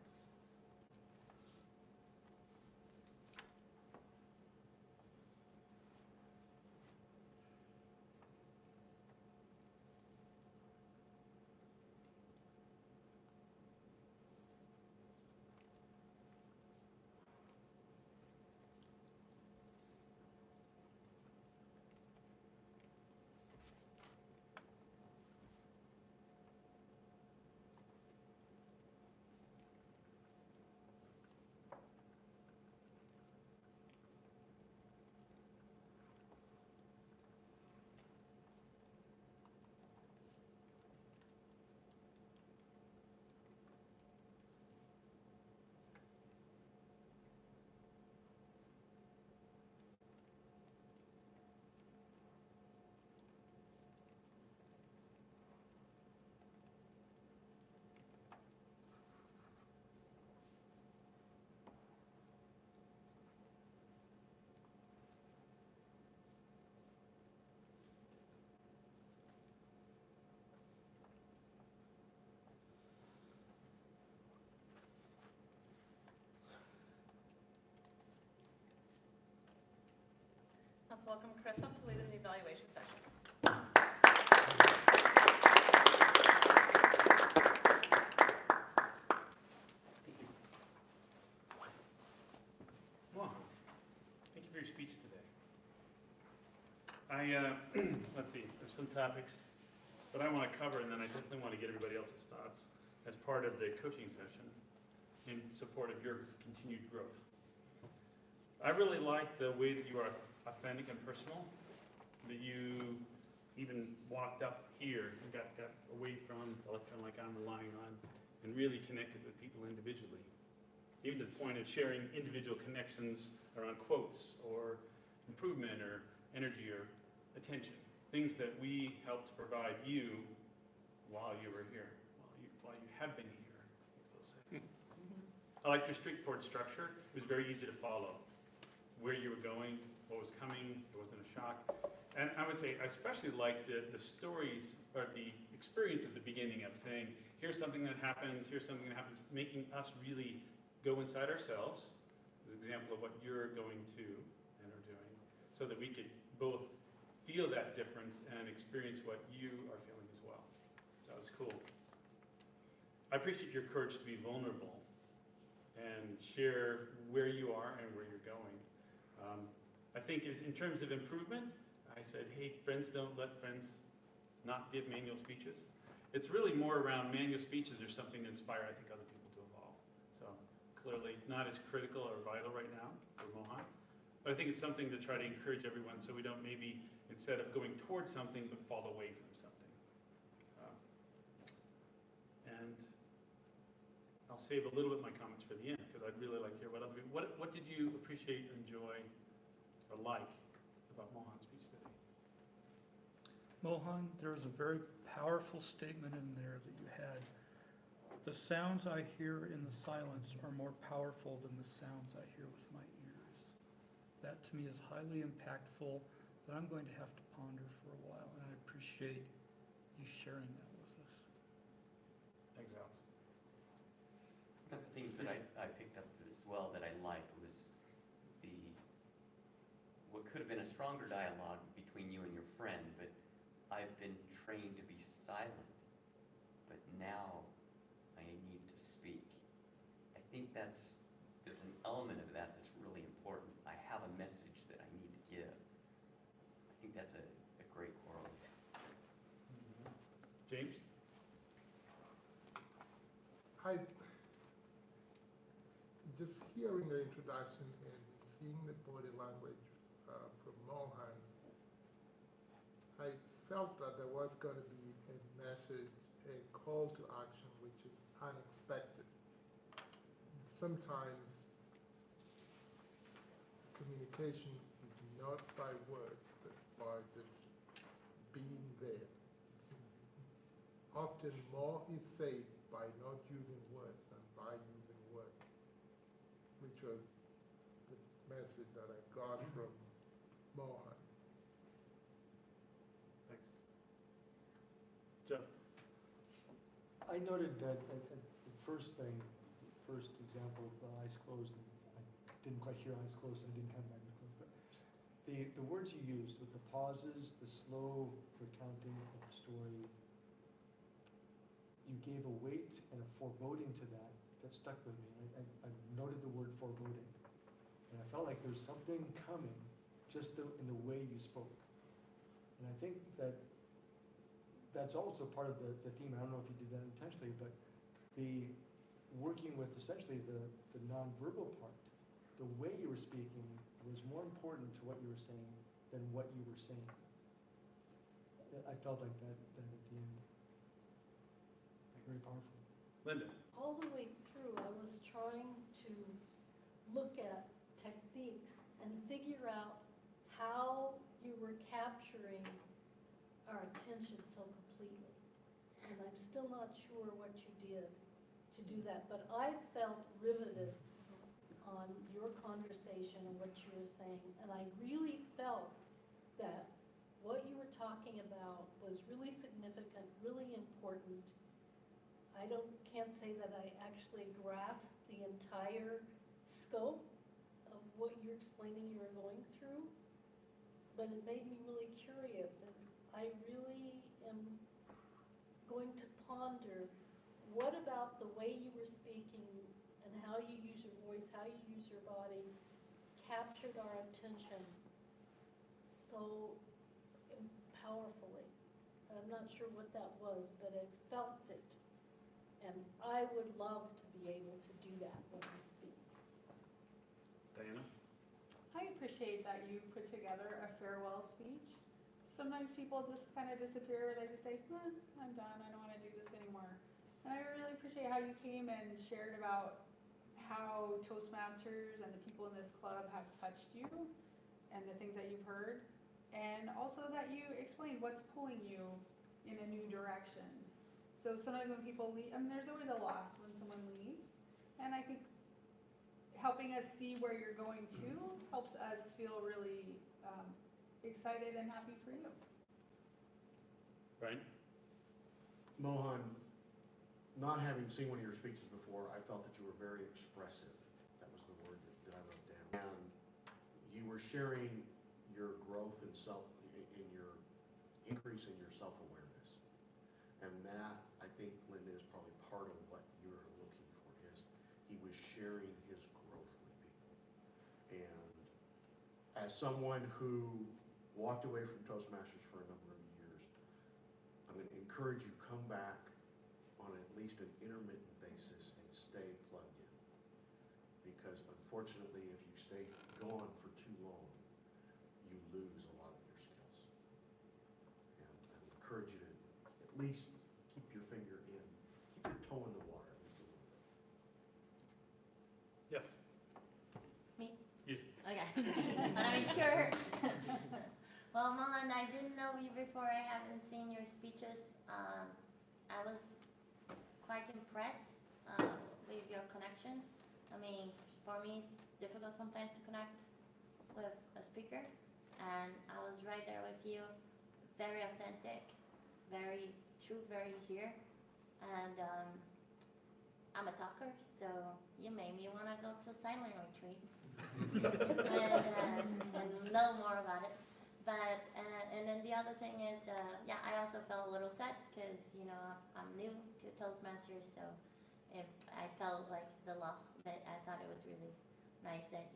[SPEAKER 2] Let's welcome Chris up to lead in the evaluation session.
[SPEAKER 9] Well, thank you for your speech today. Let's see, there's some topics that I want to cover, and then I definitely want to get everybody else's thoughts as part of the coaching session in support of your continued growth. I really like the way that you are authentic and personal, that you even walked up here and got away from the electron like I'm relying on and really connected with people individually. Even to the point of sharing individual connections around quotes or improvement or energy or attention. Things that we helped provide you while you were here, while you have been here, I guess I'll say. I liked your straightforward structure. It was very easy to follow. Where you were going, what was coming, it wasn't a shock. And I would say I especially liked the stories or the experience at the beginning of saying, here's something that happens, making us really go inside ourselves, as an example of what you're going to and are doing, so that we could both feel that difference and experience what you are feeling as well. So that was cool. I appreciate your courage to be vulnerable and share where you are and where you're going. I think in terms of improvement, I said, hey, friends don't let friends not give manual speeches. It's really more around manual speeches or something to inspire, I think, other people to evolve. So clearly not as critical or vital right now for Mohan, but I think it's something to try to encourage everyone so we don't maybe, instead of going towards something, but fall away from something. And I I'll save a little bit of my comments for the end, because I'd really like to hear what other people, what did you appreciate, enjoy, or like about Mohan Speech today?
[SPEAKER 1] Mohan, there was a very powerful statement in there that you had. The sounds I hear in the silence are more powerful than the sounds I hear with my ears. That to me is highly impactful, that I'm going to have to ponder for a while, and I appreciate you sharing that with us.
[SPEAKER 9] Thanks, Alex.
[SPEAKER 4] One of the things that I picked up as well that I liked was what could have been a stronger dialogue between you and your friend, but I've been trained to be silent, but now I need to speak. I think there's an element of that that's really important. I have a message that I need to give. I think that's a great corollary.
[SPEAKER 9] James?
[SPEAKER 12] Just hearing the introduction and seeing the body language from Mohan, I felt that there was going to be a message, a call to action, which is unexpected. Sometimes communication is not by words, but by just being there. Often more is said by not using words than by using words, which was the message that I got from Mohan.
[SPEAKER 9] Thanks. Joe?
[SPEAKER 13] I noted that the first thing, the first example of eyes closed, I didn't quite hear eyes closed, and I didn't have my eyes closed, but the words you used with the pauses, the slow recounting of the story, you gave a weight and a foreboding to that stuck with me. I noted the word foreboding, and I felt like there's something coming just in the way you spoke. And I think that's also part of the theme. I don't know if you did that intentionally, but the working with essentially the nonverbal part, the way you were speaking was more important to what you were saying than what you were saying. I felt like that at the end. Very powerful.
[SPEAKER 9] Linda?
[SPEAKER 7] All the way through, I was trying to look at techniques and figure out how you were capturing our attention so completely. And I'm still not sure what you did to do that, but I felt riveted on your conversation and what you were saying, and I really felt that what you were talking about was really significant, really important. I can't say that I actually grasped the entire scope of what you're explaining you were going through, but it made me really curious, and I really am going to ponder what about the way you were speaking and how you use your voice, how you use your body, captured our attention so powerfully. I'm not sure what that was, but I felt it. And I would love to be able to do that when I speak.
[SPEAKER 9] Diana?
[SPEAKER 5] I appreciate that you put together a farewell speech. Sometimes people just kind of disappear, they just say, I'm done, I don't want to do this anymore. And I really appreciate how you came and shared about how Toastmasters and the people in this club have touched you and the things that you've heard. And also that you explained what's pulling you in a new direction. So sometimes when people leave, there's always a loss when someone leaves. And I think helping us see where you're going to helps us feel really excited and happy for you.
[SPEAKER 9] Brian?
[SPEAKER 10] Mohan, not having seen one of your speeches before, I felt that you were very expressive. That was the word that I wrote down. And you were sharing your growth in your increase in your self-awareness. And that, I think, Linda, is probably part of what you're looking for, is he was sharing his growth with people. And as someone who walked away from Toastmasters for a number of years, I'm going to encourage you, come back on at least an intermittent basis and stay plugged in. Because unfortunately, if you stay gone for too long, you lose a lot of your skills. And I would encourage you to at least keep your finger in, keep your toe in the water at least a little bit.
[SPEAKER 8] Sure. Well, Mullen, I didn't know you before. I haven't seen your speeches. I was quite impressed with your connection. I mean, for me, it's difficult sometimes to connect with a speaker, and I was right there with you. Very authentic, very true, very here, and I'm a talker, so you made me want to go to silent retreat and know more about it. But and then the other thing is, yeah, I also felt a little sad because I'm new to Toastmasters, so if I felt like the loss. But I thought it was really nice that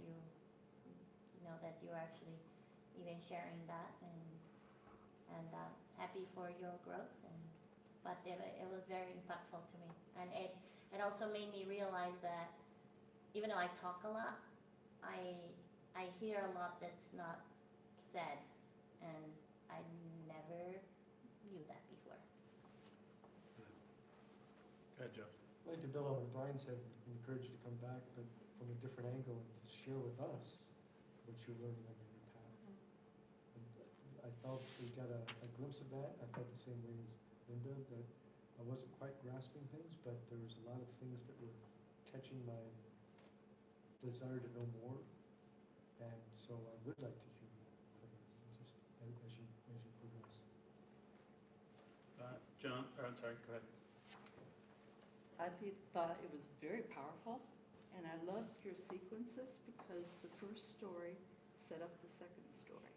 [SPEAKER 8] that you are actually even sharing that, and happy for your growth. But it was very impactful to me, and it also made me realize that even though I talk a lot, I hear a lot that's not said, and I never knew that before.
[SPEAKER 9] Go ahead, Joe.
[SPEAKER 13] I'd like to build on what Brian said, encourage you to come back, but from a different angle, and to share with us what you're learning on your path. And I felt we got a glimpse of that. I felt the same way as Linda, that I wasn't quite grasping things, but there was a lot of things that were catching my desire to know more. And so I would like to hear more from you, just as you progress.
[SPEAKER 9] John, or I'm sorry, go ahead.
[SPEAKER 11] I thought it was very powerful, and I loved your sequences because the first story set up the second story.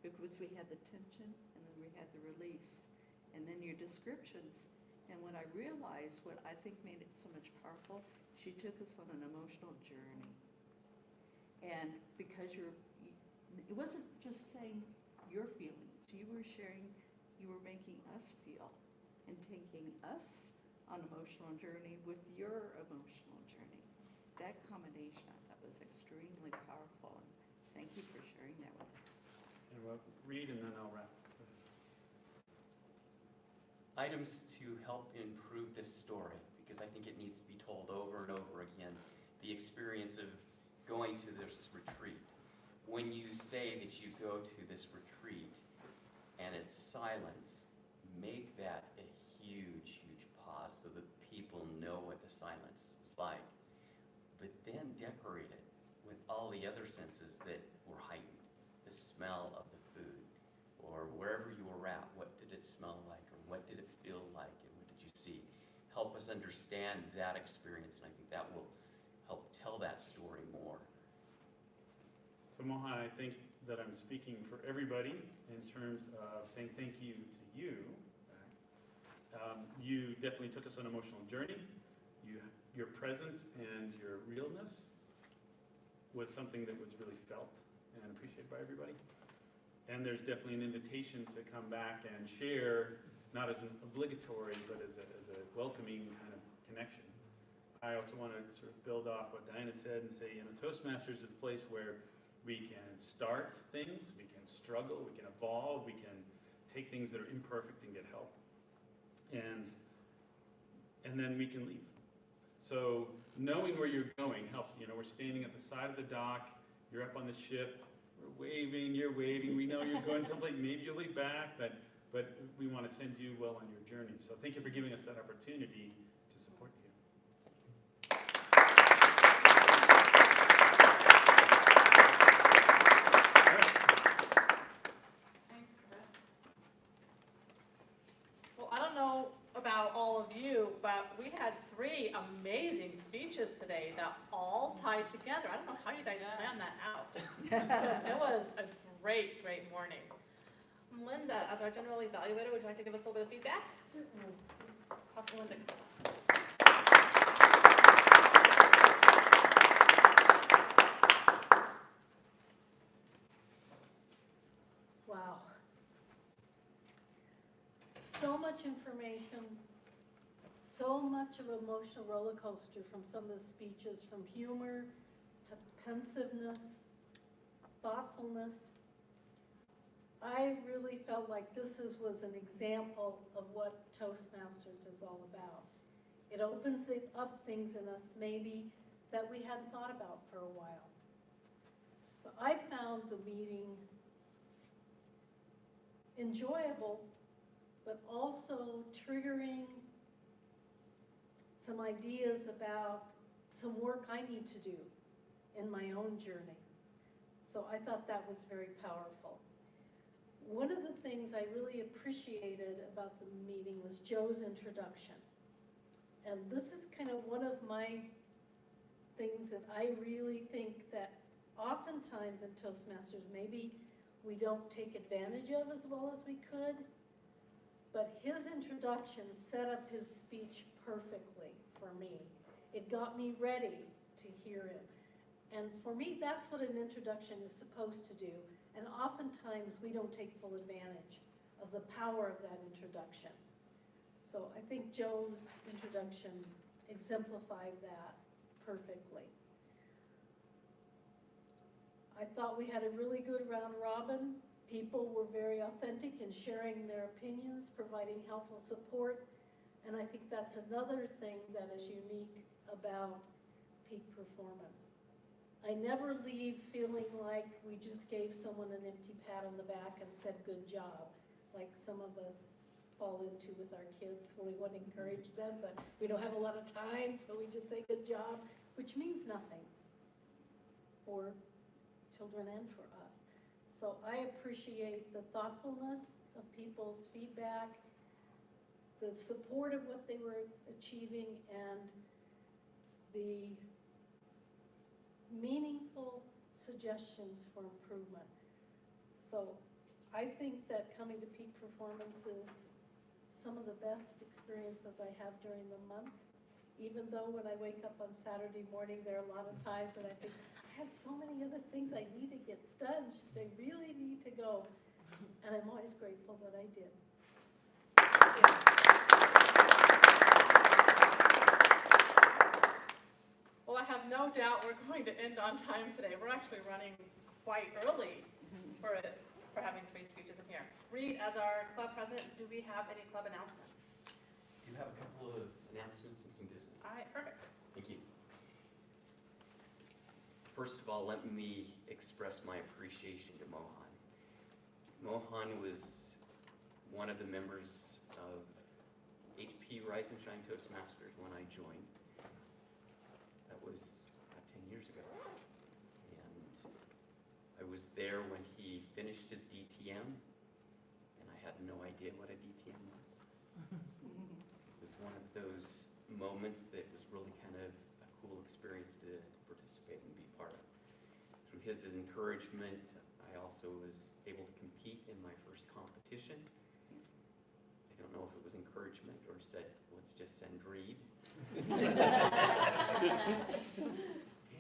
[SPEAKER 11] Because we had the tension, and then we had the release, and then your descriptions. And when I realized what I think made it so much powerful, she took us on an emotional journey. And because it wasn't just saying your feelings, you were sharing, you were making us feel and taking us on emotional journey with your emotional journey. That combination I thought was extremely powerful, and thank you for sharing that with us.
[SPEAKER 9] And we'll read and then I'll wrap.
[SPEAKER 4] Items to help improve this story, because I think it needs to be told over and over again. The experience of going to this retreat. When you say that you go to this retreat and it's silence, make that a huge, huge pause so that people know what the silence is like. But then decorate it with all the other senses that were heightened. The smell of the food, or wherever you were at, what did it smell like, or what did it feel like, and what did you see? Help us understand that experience, and I think that will help tell that story more.
[SPEAKER 9] So Mohan, I think that I'm speaking for everybody in terms of saying thank you to you. You definitely took us on an emotional journey. Your presence and your realness was something that was really felt and appreciated by everybody. And there's definitely an invitation to come back and share, not as an obligatory, but as a welcoming kind of connection. I also want to sort of build off what Diana said and say, Toastmasters is a place where we can start things, we can struggle, we can evolve, we can take things that are imperfect and get help. And then we can leave. So knowing where you're going helps. We're standing at the side of the dock, you're up on the ship, we're waving, you're waving, we know you're going someplace, maybe you'll be back, but we want to send you well on your journey. So thank you for giving us that opportunity to support you.
[SPEAKER 2] Thanks, Chris. Well, I don't know about all of you, but we had 3 amazing speeches today that all tied together. I don't know how you guys planned that out. Because it was a great, great morning. Linda, as our general evaluator, would you like to give us a little bit of feedback?
[SPEAKER 7] Certainly.
[SPEAKER 2] Dr. Linda.
[SPEAKER 7] Wow. So much information, so much of an emotional roller coaster from some of the speeches, from humor to pensiveness, thoughtfulness. I really felt like this was an example of what Toastmasters is all about. It opens up things in us maybe that we hadn't thought about for a while. So I found the meeting enjoyable, but also triggering some ideas about some work I need to do in my own journey. So I thought that was very powerful. One of the things I really appreciated about the meeting was Joe's introduction. And this is kind of one of my things that I really think that oftentimes in Toastmasters, maybe we don't take advantage of as well as we could. But his introduction set up his speech perfectly for me. It got me ready to hear him. And for me, that's what an introduction is supposed to do. And oftentimes, we don't take full advantage of the power of that introduction. So I think Joe's introduction exemplified that perfectly. I thought we had a really good round robin. People were very authentic in sharing their opinions, providing helpful support. And I think that's another thing that is unique about peak performance. I never leave feeling like we just gave someone an empty pat on the back and said, good job, like some of us fall into with our kids when we want to encourage them, but we don't have a lot of time, so we just say good job, which means nothing for children and for us. So I appreciate the thoughtfulness of people's feedback, the support of what they were achieving, and the meaningful suggestions for improvement. So I think that coming to peak performance is some of the best experiences I have during the month. Even though when I wake up on Saturday morning, there are a lot of times that I think, I have so many other things I need to get done. They really need to go. And I'm always grateful that I did.
[SPEAKER 2] Well, I have no doubt we're going to end on time today. We're actually running quite early for having 3 speeches in here. Reed, as our club president, do we have any club announcements?
[SPEAKER 4] Do have a couple of announcements and some business.
[SPEAKER 2] All right, perfect.
[SPEAKER 4] Thank you. First of all, let me express my appreciation to Mohan. Mohan was one of the members of HP Rise and Shine Toastmasters when I joined. That was about 10 years ago. And I was there when he finished his DTM, and I had no idea what a DTM was. It was one of those moments that was really kind of a cool experience to participate and be part of. Through his encouragement, I also was able to compete in my first competition. I don't know if it was encouragement or said, let's just send Reed.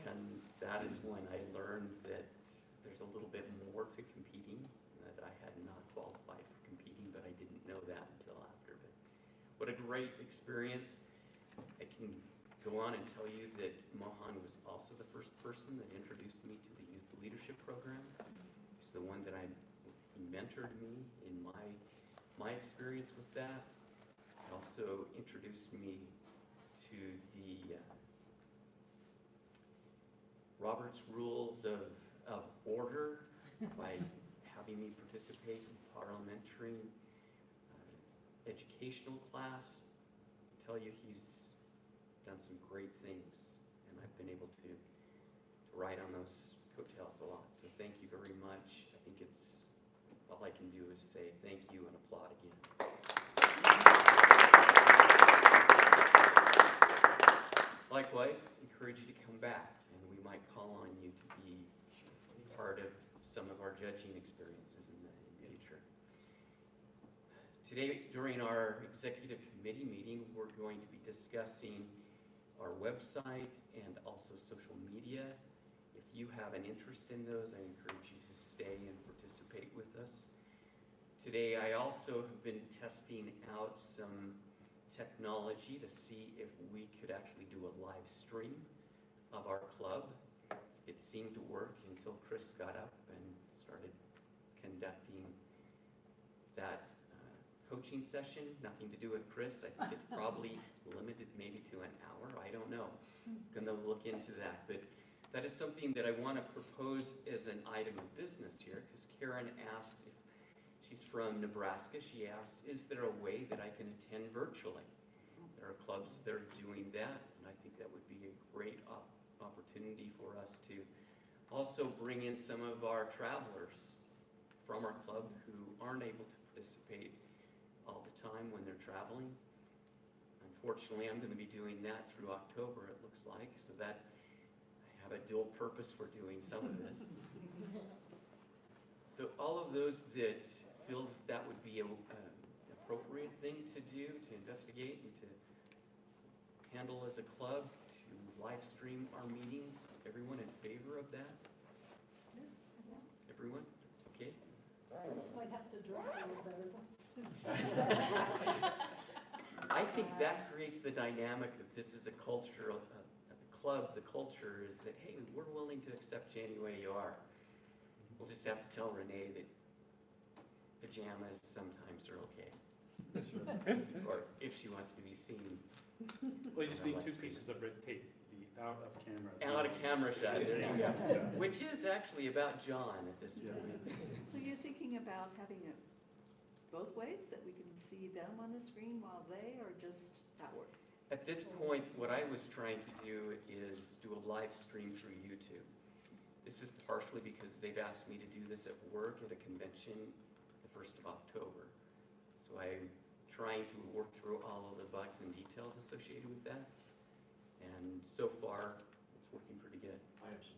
[SPEAKER 4] And that is when I learned that there's a little bit more to competing, that I had not qualified for competing, but I didn't know that until after. But what a great experience. I can go on and tell you that Mohan was also the first person that introduced me to the youth leadership program. He's the one that he mentored me in my experience with that. He also introduced me to the Robert's Rules of Order by having me participate in parliamentary educational class. I tell you, he's done some great things, and I've been able to ride on those coattails a lot. So thank you very much. I think it's all I can do is say thank you and applaud again. Likewise, encourage you to come back, and we might call on you to be part of some of our judging experiences in the future. Today, during our executive committee meeting, we're going to be discussing our website and also social media. If you have an interest in those, I encourage you to stay and participate with us. Today, I also have been testing out some technology to see if we could actually do a live stream of our club. It seemed to work until Chris got up and started conducting that coaching session. Nothing to do with Chris. I think it's probably limited maybe to an hour. I don't know. Gonna look into that. But that is something that I want to propose as an item of business here, because Karen asked if, she's from Nebraska, she asked, is there a way that I can attend virtually? There are clubs that are doing that, and I think that would be a great opportunity for us to also bring in some of our travelers from our club who aren't able to participate all the time when they're traveling. Unfortunately, I'm going to be doing that through October, it looks like, so that I have a dual purpose for doing some of this. So all of those that feel that would be an appropriate thing to do, to investigate and to handle as a club, to live stream our meetings, everyone in favor of that? Everyone? Okay.
[SPEAKER 7] This might have to dress a little better.
[SPEAKER 4] I think that creates the dynamic that this is a culture of at the club. The culture is that, hey, we're willing to accept you any way you are. We'll just have to tell Renee that pajamas sometimes are okay. Or if she wants to be seen.
[SPEAKER 9] Well, you just need 2 pieces of red tape, the out of camera.
[SPEAKER 4] Out of camera shot, there you go. Which is actually about John at this point.
[SPEAKER 11] So you're thinking about having it both ways, that we can see them on the screen while they are just at work?
[SPEAKER 4] At this point, what I was trying to do is do a live stream through YouTube. This is partially because they've asked me to do this at work at a convention the 1st of October. So I'm trying to work through all of the bugs and details associated with that. And so far, it's working pretty good.
[SPEAKER 10] I have some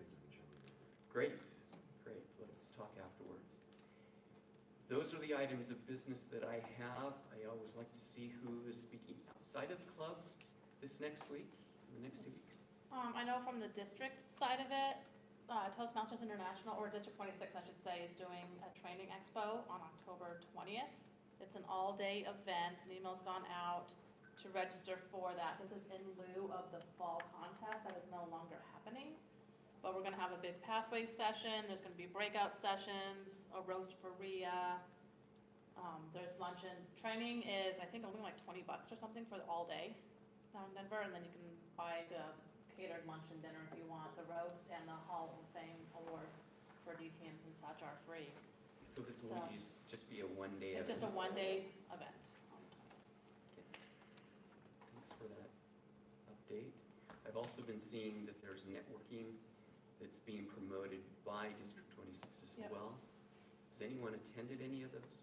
[SPEAKER 10] things I can show you.
[SPEAKER 4] Great, great. Let's talk afterwards. Those are the items of business that I have. I always like to see who is speaking outside of the club this next week, in the next 2 weeks.
[SPEAKER 2] I know from the district side of it, Toastmasters International, or District 26, I should say, is doing a training expo on October 20th. It's an all-day event. An email's gone out to register for that. This is in lieu of the fall contest that is no longer happening. But we're gonna have a big pathway session, there's gonna be breakout sessions, a roast for Rhea. There's luncheon. Training is, I think, only like $20 or something for the all day down in Denver, and then you can buy the catered lunch and dinner if you want. The roast and the Hall of Fame awards for DTMs and such are free.
[SPEAKER 4] So this will just be a one-day
[SPEAKER 2] It's
[SPEAKER 4] event?
[SPEAKER 2] just a one-day event.
[SPEAKER 4] Okay. Thanks for that update. I've also been seeing that there's networking that's being promoted by District 26 as
[SPEAKER 2] Yep.
[SPEAKER 4] well. Has anyone attended any of those?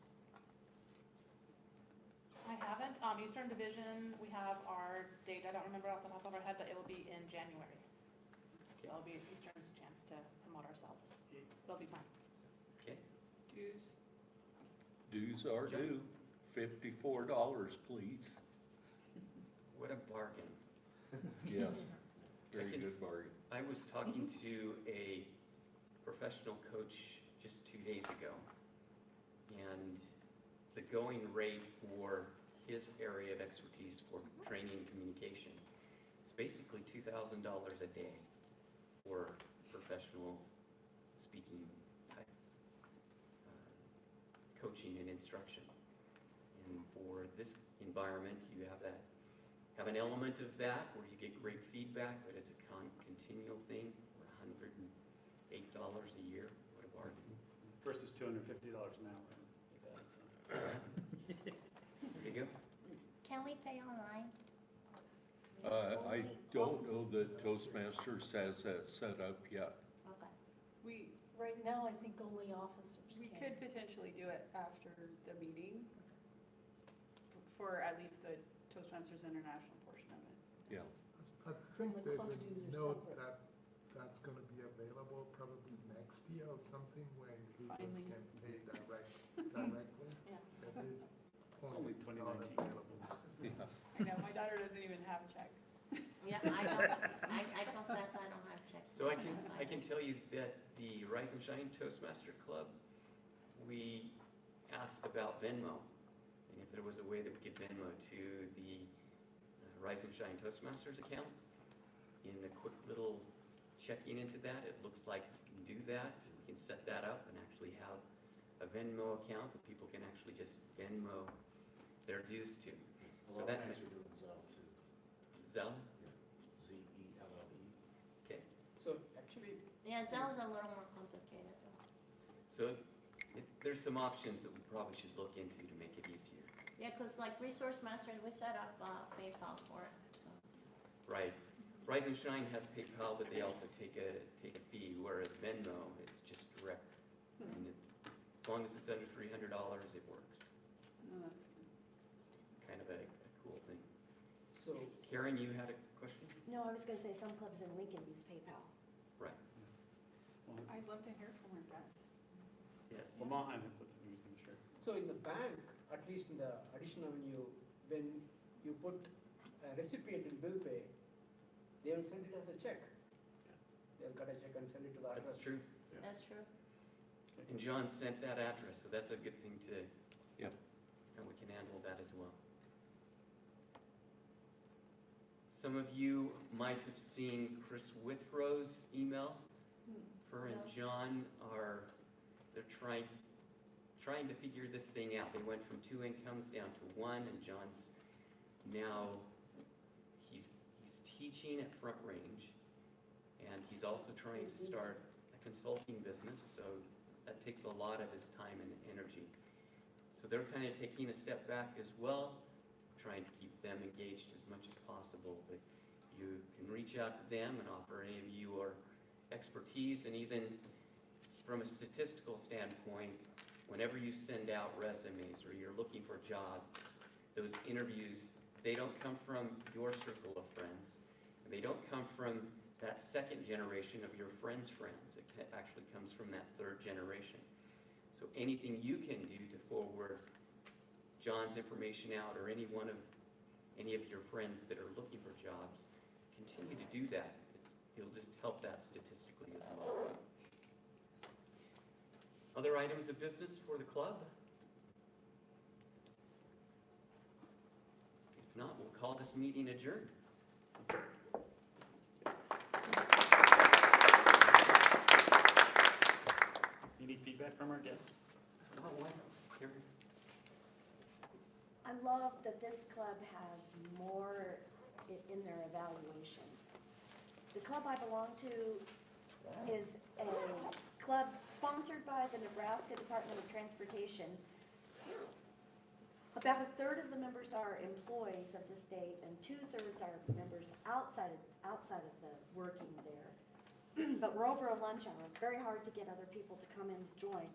[SPEAKER 2] I haven't. Eastern Division, we have our date, I don't remember off the top of our head, but it will be in January. So it'll be Eastern's chance to promote ourselves. It'll be fun.
[SPEAKER 4] Okay.
[SPEAKER 5] Dues.
[SPEAKER 14] Dues are
[SPEAKER 4] John?
[SPEAKER 14] due, $54, please.
[SPEAKER 4] What a bargain.
[SPEAKER 14] Yes, very good bargain.
[SPEAKER 4] I was talking to a professional coach just 2 days ago, and the going rate for his area of expertise for training and communication is basically $2,000 a day for professional speaking type coaching and instruction. And for this environment, you have an element of that where you get great feedback, but it's a continual thing for $108 a year. What a bargain.
[SPEAKER 9] Versus $250 an hour.
[SPEAKER 4] There you go.
[SPEAKER 3] Can we pay online?
[SPEAKER 14] I don't know that Toastmasters has that set up yet.
[SPEAKER 3] Okay.
[SPEAKER 5] We,
[SPEAKER 7] Right now, I think only officers
[SPEAKER 5] we
[SPEAKER 7] can.
[SPEAKER 5] could potentially do it after the meeting for at least the Toastmasters International portion of it.
[SPEAKER 14] Yeah.
[SPEAKER 12] I think
[SPEAKER 7] The
[SPEAKER 12] there's
[SPEAKER 7] club
[SPEAKER 12] a
[SPEAKER 7] dues are
[SPEAKER 12] note
[SPEAKER 7] separate.
[SPEAKER 12] that's gonna be available probably next year or something where users
[SPEAKER 5] Finally.
[SPEAKER 12] can pay directly.
[SPEAKER 2] Yeah.
[SPEAKER 12] At this point,
[SPEAKER 9] only
[SPEAKER 12] it's not
[SPEAKER 9] 2019.
[SPEAKER 12] available.
[SPEAKER 5] I know, my daughter doesn't even have checks.
[SPEAKER 8] Yeah, I confess I don't have checks.
[SPEAKER 4] So I can tell you that the Rise and Shine Toastmaster Club, we asked about Venmo, and if there was a way that we could Venmo to the Rise and Shine Toastmasters account. In the quick little checking into that, it looks like you can do that. We can set that up and actually have a Venmo account that people can actually just Venmo their dues to.
[SPEAKER 10] A
[SPEAKER 4] So
[SPEAKER 10] lot
[SPEAKER 4] that
[SPEAKER 10] of banks are doing Zelle too.
[SPEAKER 4] Zelle?
[SPEAKER 10] Z-E-L-L-E.
[SPEAKER 4] Okay.
[SPEAKER 6] So
[SPEAKER 8] Yeah, sales is a little more complicated though.
[SPEAKER 4] So there's some options that we probably should look into to make it easier.
[SPEAKER 8] Yeah, cause like Resource Masters, we set up PayPal for it, so.
[SPEAKER 4] Right. Rise and Shine has PayPal, but they also take a fee, whereas Venmo, it's just direct. And as long as it's under $300, it works.
[SPEAKER 5] No, that's good.
[SPEAKER 4] Kind of a cool thing.
[SPEAKER 6] So,
[SPEAKER 4] Karen, you had a question?
[SPEAKER 15] No, I was gonna say some clubs in Lincoln use PayPal.
[SPEAKER 4] Right.
[SPEAKER 5] I'd love to hear from her, guys.
[SPEAKER 4] Yes.
[SPEAKER 9] Well, Mohan had something he was gonna share.
[SPEAKER 6] so in the bank, at least in the additional when you put a recipient in bill pay, they will send it as a check. They'll cut a check and send it to the address.
[SPEAKER 4] That's true.
[SPEAKER 9] Yeah.
[SPEAKER 8] That's true.
[SPEAKER 4] And John sent that address, so that's a good thing to,
[SPEAKER 14] Yep.
[SPEAKER 4] and we can handle that as well. Some of you might have seen Chris Withrow's email. Her and
[SPEAKER 8] No.
[SPEAKER 4] John they're trying to figure this thing out. They went from 2 incomes down to 1, and John's now, he's teaching at Front Range, and he's also trying to start a consulting business, so that takes a lot of his time and energy. So they're kind of taking a step back as well, trying to keep them engaged as much as possible, but you can reach out to them and offer any of your expertise, and even from a statistical standpoint, whenever you send out resumes or you're looking for jobs, those interviews, they don't come from your circle of friends, and they don't come from that second generation of your friends' friends. It actually comes from that third generation. So anything you can do to forward John's information out, or any of your friends that are looking for jobs, continue to do that. It'll just help that statistically as well. Other items of business for the club? If not, we'll call this meeting adjourned.
[SPEAKER 9] You need feedback from our guests?
[SPEAKER 4] Oh, why not? Karen?
[SPEAKER 15] I love that this club has more in their evaluations. The club I belong to is a club sponsored by the Nebraska Department of Transportation. About a third of the members are employees of the state, and 2/3 are members outside of the working there. But we're over a lunch hour. It's very hard to get other people to come in to join.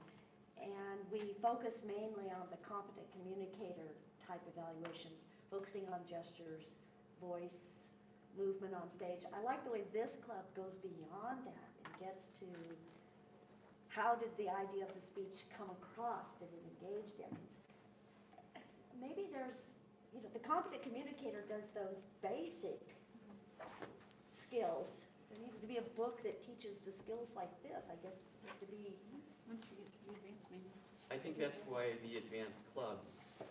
[SPEAKER 15] And we focus mainly on the competent communicator type evaluations, focusing on gestures, voice, movement on stage. I like the way this club goes beyond that and gets to how did the idea of the speech come across, did it engage them? Maybe there's, the competent communicator does those basic skills. There needs to be a book that teaches the skills like this, I guess, to be.
[SPEAKER 5] Once we get to the advanced, maybe.
[SPEAKER 4] I think that's why the Advanced Club,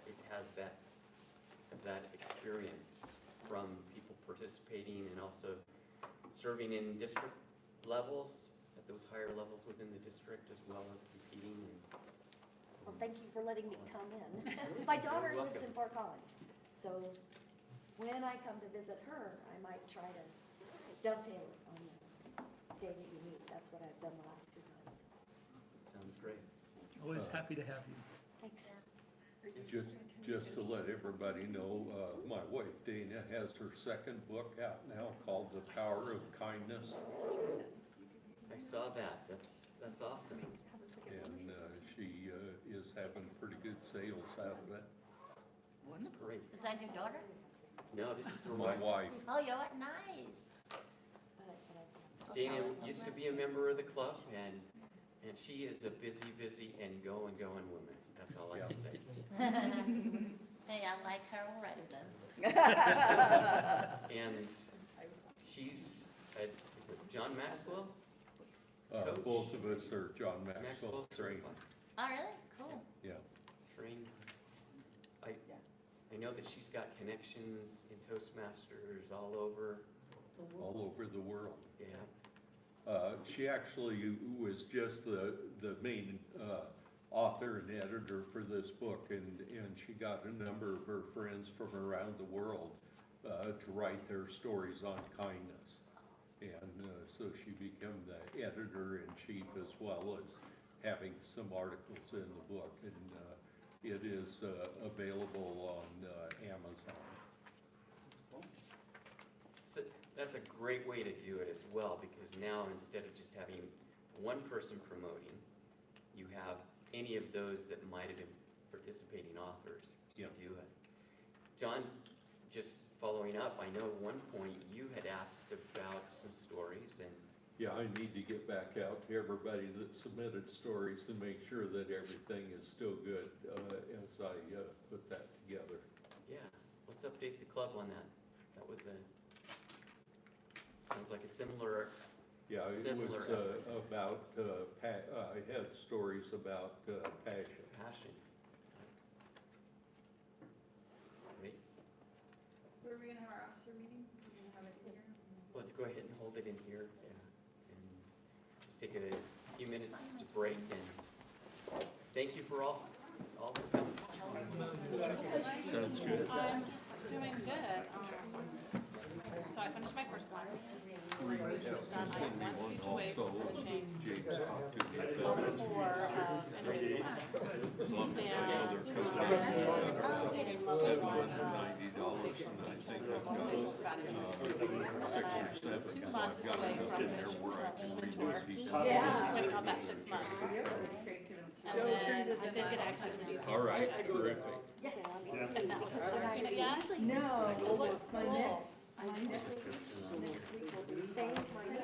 [SPEAKER 4] it has that experience from people participating and also serving in district levels, at those higher levels within the district, as well as competing.
[SPEAKER 15] Well, thank you for letting me come in. My daughter
[SPEAKER 4] You're
[SPEAKER 15] lives in
[SPEAKER 4] welcome.
[SPEAKER 15] Fort Collins, so when I come to visit her, I might try to dovetail it on the day that you meet. That's what I've done the last 2 times.
[SPEAKER 4] Sounds great.
[SPEAKER 1] Always happy to have you.
[SPEAKER 15] Thanks.
[SPEAKER 14] Just to let everybody know, my wife Dana has her second book out now called The Power of Kindness.
[SPEAKER 4] I saw that. That's awesome.
[SPEAKER 14] And she is having pretty good sales out of it.
[SPEAKER 4] That's great.
[SPEAKER 8] Is that your daughter?
[SPEAKER 4] No, this is her
[SPEAKER 14] My
[SPEAKER 4] wife.
[SPEAKER 14] wife.
[SPEAKER 8] Oh, you're what? Nice.
[SPEAKER 4] Dana used to be a member of the club, and she is a busy and going woman. That's all I can say.
[SPEAKER 8] Hey, I like her already then.
[SPEAKER 4] And she's, is it John Maxwell? Coach?
[SPEAKER 14] Both of us are John Maxwell
[SPEAKER 4] Maxwell
[SPEAKER 14] trained.
[SPEAKER 8] Oh, really? Cool.
[SPEAKER 14] Yeah.
[SPEAKER 4] Trained. I know that she's got connections in Toastmasters all over.
[SPEAKER 14] All over the world.
[SPEAKER 4] Yeah.
[SPEAKER 14] She actually was just the main author and editor for this book, and she got a number of her friends from around the world to write their stories on kindness. And so she became the editor-in-chief as well as having some articles in the book. And it is available on Amazon.
[SPEAKER 4] So that's a great way to do it as well, because now instead of just having one person promoting, you have any of those that might have been participating authors to do it. John, just following up, I know at one point you had asked about some stories and
[SPEAKER 14] Yeah, I need to get back out to everybody that submitted stories to make sure that everything is still good as I put that together.
[SPEAKER 4] yeah, let's update the club on that. That was sounds like a similar,
[SPEAKER 14] Yeah, it was
[SPEAKER 4] Similar
[SPEAKER 14] about, I had stories about passion.
[SPEAKER 4] passion. Great.
[SPEAKER 5] Where are we gonna have our officer meeting? We're gonna have it here?
[SPEAKER 4] Let's go ahead and hold it in here and just take a few minutes to break and thank you for all for coming.
[SPEAKER 14] Sounds good.
[SPEAKER 2] I'm doing good. So I finished my first one.
[SPEAKER 14] We have to send me one also, James talked to me
[SPEAKER 2] For,
[SPEAKER 14] about it. As long as I know they're coming out, $790, and I think I've got 6 or 7, so I've got enough in there where I can read these people.
[SPEAKER 2] Yeah. It's about 6 months. And then I did get access to these.
[SPEAKER 14] All right, terrific.
[SPEAKER 15] Yes.
[SPEAKER 2] Haven't seen it yet?
[SPEAKER 11] No,
[SPEAKER 2] It looks
[SPEAKER 11] my
[SPEAKER 2] cool.
[SPEAKER 11] next week will be
[SPEAKER 15] Same for me,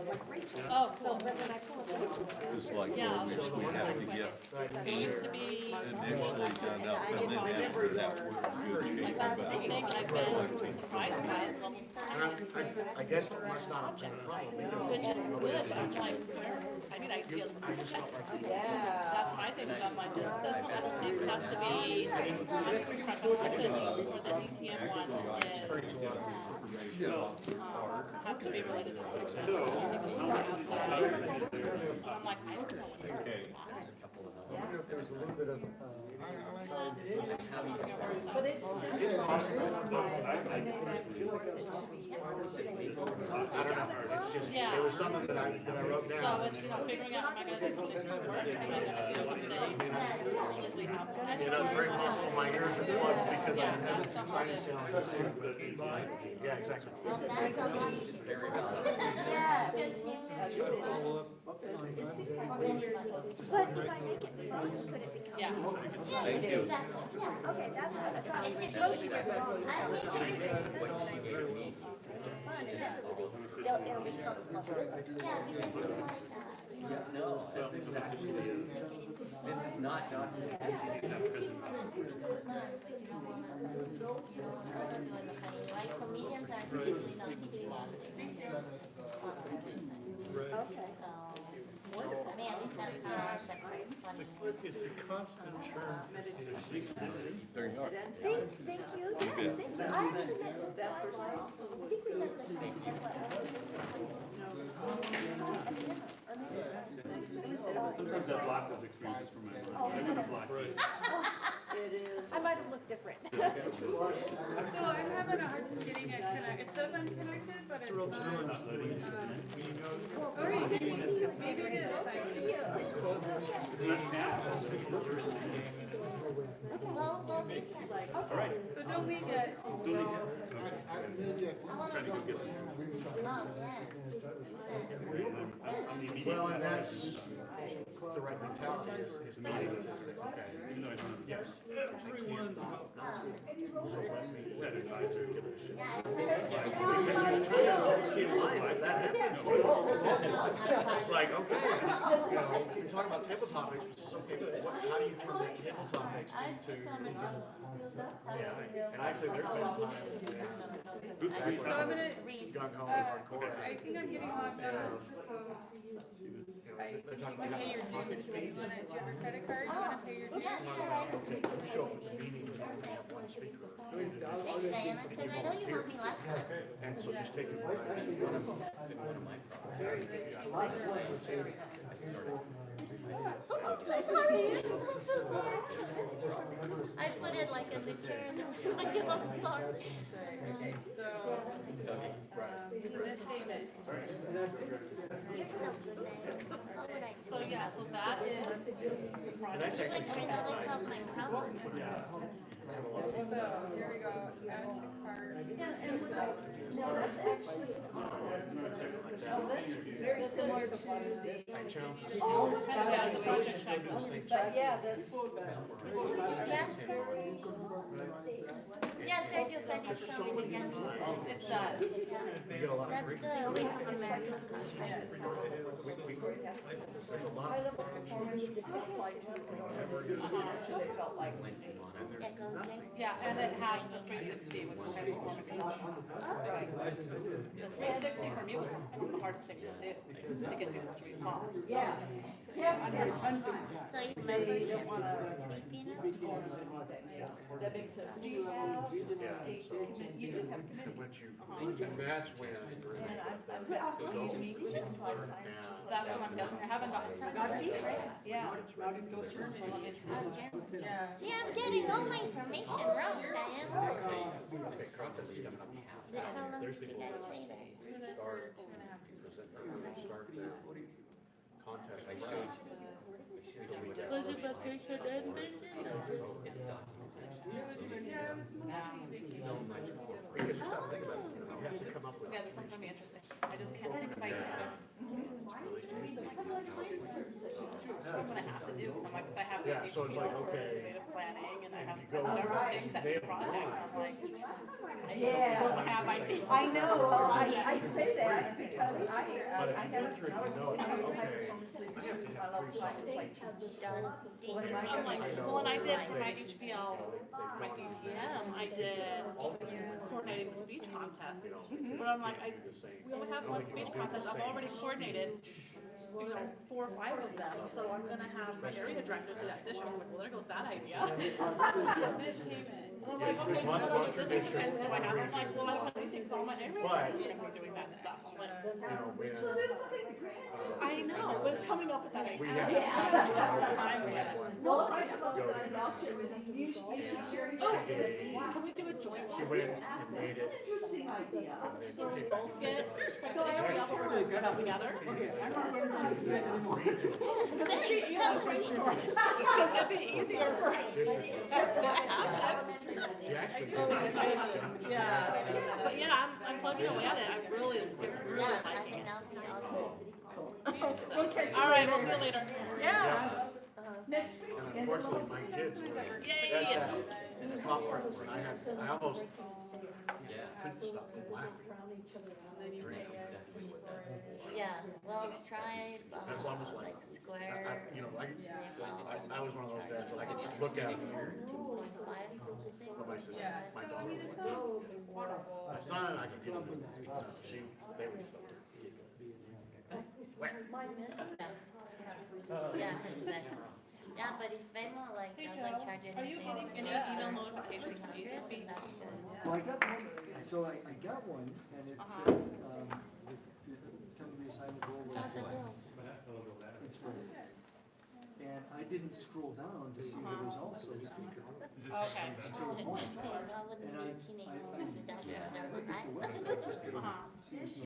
[SPEAKER 15] like Rachel.
[SPEAKER 2] Oh,
[SPEAKER 15] So,
[SPEAKER 2] cool.
[SPEAKER 15] but when I pull up Rachel's.
[SPEAKER 14] Just like
[SPEAKER 2] Yeah.
[SPEAKER 14] always, we have to get
[SPEAKER 2] Going to be
[SPEAKER 14] initially done up, and then after that, we're in good shape
[SPEAKER 2] That's the
[SPEAKER 14] about
[SPEAKER 2] thing I've been surprised by is level 4
[SPEAKER 10] I guess it must not have been a problem.
[SPEAKER 2] which is good, but I'm like, where, I mean, I feel projects. That's my thing, is I'm like, this one I don't think has to be, I'm constructing language, or the DTM one has to be related to projects. So I'm like, I don't know what it is.
[SPEAKER 13] I wonder if there's a little bit of,
[SPEAKER 11] But it's
[SPEAKER 10] I don't know, it's just,
[SPEAKER 2] Yeah.
[SPEAKER 10] it was something that I wrote
[SPEAKER 2] So
[SPEAKER 10] down.
[SPEAKER 2] it's, figuring out, am I gonna do something for work, am I gonna do something that completely opposite?
[SPEAKER 10] You know, it's very possible my ears are plugged because
[SPEAKER 2] Yeah,
[SPEAKER 10] I'm having
[SPEAKER 2] that's
[SPEAKER 10] some
[SPEAKER 2] what
[SPEAKER 10] sinus
[SPEAKER 2] it is.
[SPEAKER 10] challenges too, but, yeah, exactly.
[SPEAKER 15] But if I make it fun, could it become?
[SPEAKER 2] Yeah.
[SPEAKER 14] Thank you.
[SPEAKER 15] Okay, that's what I thought. It'll be
[SPEAKER 4] No, that's exactly it. This is not
[SPEAKER 8] Comedians are usually not teaching
[SPEAKER 15] Okay.
[SPEAKER 8] I mean, at least that's how I separate funny.
[SPEAKER 1] It's a constant churn.
[SPEAKER 14] There you are.
[SPEAKER 15] Thank you, yes, thank you. I actually met with that person also. I think we met
[SPEAKER 9] Sometimes that block does excuse us from it. I would have blocked it.
[SPEAKER 11] It is.
[SPEAKER 15] I might have looked different.
[SPEAKER 5] So I'm having a hard time getting it connected. It says I'm connected, but it's not. Oh, you did. Maybe it is. Thank you.
[SPEAKER 8] Well, maybe.
[SPEAKER 9] All right.
[SPEAKER 5] So don't we get,
[SPEAKER 10] Well, and that's the right mentality is meeting with okay. Yes.
[SPEAKER 1] Everyone's
[SPEAKER 9] Set advisor.
[SPEAKER 10] That happens. It's like, okay, you know, we talk about table topics, which is okay, but how do you turn that table topics into? Yeah, and actually, there's been times when
[SPEAKER 5] so I'm gonna,
[SPEAKER 10] got called hardcore.
[SPEAKER 5] I think I'm getting logged on, so
[SPEAKER 10] They're talking
[SPEAKER 5] I
[SPEAKER 10] about
[SPEAKER 5] pay your
[SPEAKER 10] pocket
[SPEAKER 5] dues.
[SPEAKER 10] speed.
[SPEAKER 5] Do you have a credit card? You wanna pay your dues?
[SPEAKER 10] Okay, you show up at the meeting with one speaker.
[SPEAKER 8] Thanks, Diana, because I know you helped me last time.
[SPEAKER 10] And so just take it.
[SPEAKER 8] I'm so sorry. I'm so sorry. I put it like in the chair and I'm like, I'm sorry.
[SPEAKER 5] Okay, so, submit payment.
[SPEAKER 8] You're so good at it. What would I do?
[SPEAKER 2] So yeah, so that is the project.
[SPEAKER 8] Like, regardless of my problem.
[SPEAKER 5] So, here we go, add to cart.
[SPEAKER 15] No, that's actually, very similar to the.
[SPEAKER 10] I challenge this.
[SPEAKER 15] Oh,
[SPEAKER 2] Yeah, the project checklist.
[SPEAKER 15] but yeah, that's.
[SPEAKER 8] Yeah, Sergio said he's coming again.
[SPEAKER 2] It does.
[SPEAKER 10] We get a lot of
[SPEAKER 8] That's
[SPEAKER 10] great.
[SPEAKER 8] the League of America's contract.
[SPEAKER 10] There's a lot
[SPEAKER 15] High
[SPEAKER 10] of
[SPEAKER 15] level performance is applied to they felt like.
[SPEAKER 8] Yeah, go next.
[SPEAKER 2] Yeah, and it has the 360, which is performance. The 360 for me was one of the hardest things to do, to get the industry small.
[SPEAKER 15] Yeah. Yeah,
[SPEAKER 8] So you
[SPEAKER 15] they
[SPEAKER 8] membership
[SPEAKER 15] don't wanna.
[SPEAKER 8] fee peanuts?
[SPEAKER 15] That makes sense. Do you have a commit, you do have committee?
[SPEAKER 10] What you, and that's when.
[SPEAKER 15] And I'm meet with them 5 times.
[SPEAKER 2] That's what I'm guessing. I haven't gotten.
[SPEAKER 15] Yeah.
[SPEAKER 5] Yeah.
[SPEAKER 8] See, I'm getting all my information wrong, Diane. How long did you guys say that?
[SPEAKER 10] Start, start the contest.
[SPEAKER 8] Was it vacation and
[SPEAKER 4] It's documentation. So much more.
[SPEAKER 10] Because you stop thinking about it, you have to come up with.
[SPEAKER 2] Yeah, this one's gonna be interesting. I just can't think of ideas. I'm gonna have to do, so I'm like, 'cause I have the
[SPEAKER 10] Yeah, so it's like,
[SPEAKER 2] HPO for
[SPEAKER 10] okay.
[SPEAKER 2] creative planning, and I have
[SPEAKER 10] you go-
[SPEAKER 2] several things at the project, I'm like, I
[SPEAKER 15] Yeah.
[SPEAKER 2] don't have ideas.
[SPEAKER 15] I know, well, I say that because
[SPEAKER 10] But
[SPEAKER 15] I
[SPEAKER 10] if you
[SPEAKER 15] have,
[SPEAKER 10] go through,
[SPEAKER 15] I was
[SPEAKER 10] you know,
[SPEAKER 15] thinking,
[SPEAKER 10] okay.
[SPEAKER 15] I love time, it's like, what am I
[SPEAKER 2] I'm like,
[SPEAKER 15] doing?
[SPEAKER 2] well, when I did for my HPL, for my DTM, I did coordinating the speech contest. But I'm like, we only have one speech contest, I've already coordinated, 4 or 5 of them, so I'm gonna have my area director do that this year. I'm like, well, there goes that idea. And I'm like, okay, so what other district events do I have? I'm like, well, I don't have anything, so all my area directors are gonna be doing that stuff. I'm like, I know, but it's coming up with that
[SPEAKER 10] We
[SPEAKER 2] idea.
[SPEAKER 10] had.
[SPEAKER 2] Yeah. Time with it.
[SPEAKER 15] No, I love that, I'll share with you, you should share your.
[SPEAKER 2] Can we do a joint
[SPEAKER 10] She
[SPEAKER 2] one?
[SPEAKER 10] went and made it,
[SPEAKER 15] Interesting idea.
[SPEAKER 10] and then
[SPEAKER 2] Where
[SPEAKER 10] she
[SPEAKER 2] we
[SPEAKER 10] came
[SPEAKER 2] both
[SPEAKER 10] back.
[SPEAKER 2] get, so every other one we come together. Because it'd be, yeah, it's brainstorm. Because it'd be easier for them to have it.
[SPEAKER 10] She actually.
[SPEAKER 2] Yeah, but yeah, I'm plugging away at it, I really
[SPEAKER 8] Yeah, I
[SPEAKER 2] liking
[SPEAKER 8] think
[SPEAKER 2] it.
[SPEAKER 8] that would be awesome.
[SPEAKER 15] Okay.
[SPEAKER 2] All right, we'll see you later.
[SPEAKER 15] Yeah, next week.
[SPEAKER 10] And unfortunately, my kids were
[SPEAKER 2] Yay.
[SPEAKER 10] at that conference, and I almost
[SPEAKER 4] Yeah.
[SPEAKER 10] couldn't stop laughing.
[SPEAKER 8] Yeah, Wells tried,
[SPEAKER 10] It's almost like,
[SPEAKER 8] like Square.
[SPEAKER 10] you know,
[SPEAKER 8] So
[SPEAKER 10] I was one of those dads, I could just look at them.
[SPEAKER 8] 2.5, I think.
[SPEAKER 10] But my sister,
[SPEAKER 5] Yeah,
[SPEAKER 10] my
[SPEAKER 5] so
[SPEAKER 10] daughter,
[SPEAKER 5] we just have wonderful.
[SPEAKER 10] my son, I could get him to speak, they were just up there.
[SPEAKER 8] Yeah, exactly. Yeah, but if Venmo like
[SPEAKER 2] Hey,
[SPEAKER 8] doesn't
[SPEAKER 2] Joe,
[SPEAKER 8] charge
[SPEAKER 2] are you
[SPEAKER 8] anything.
[SPEAKER 2] getting any email notifications from Easy Speak?
[SPEAKER 8] That's good.
[SPEAKER 16] Well, I got one, so I got one, and it
[SPEAKER 2] Uh-huh.
[SPEAKER 16] said, telling me to sign the goal.
[SPEAKER 8] How's the bills?
[SPEAKER 16] It's great. And I didn't scroll down to see the results, so to speak,
[SPEAKER 2] Okay.
[SPEAKER 16] until this morning.
[SPEAKER 8] Why wouldn't
[SPEAKER 16] And
[SPEAKER 8] be a teenage woman sit down
[SPEAKER 4] Yeah.
[SPEAKER 8] with their
[SPEAKER 16] I looked at the website,
[SPEAKER 2] Uh-huh.
[SPEAKER 16] see, there's no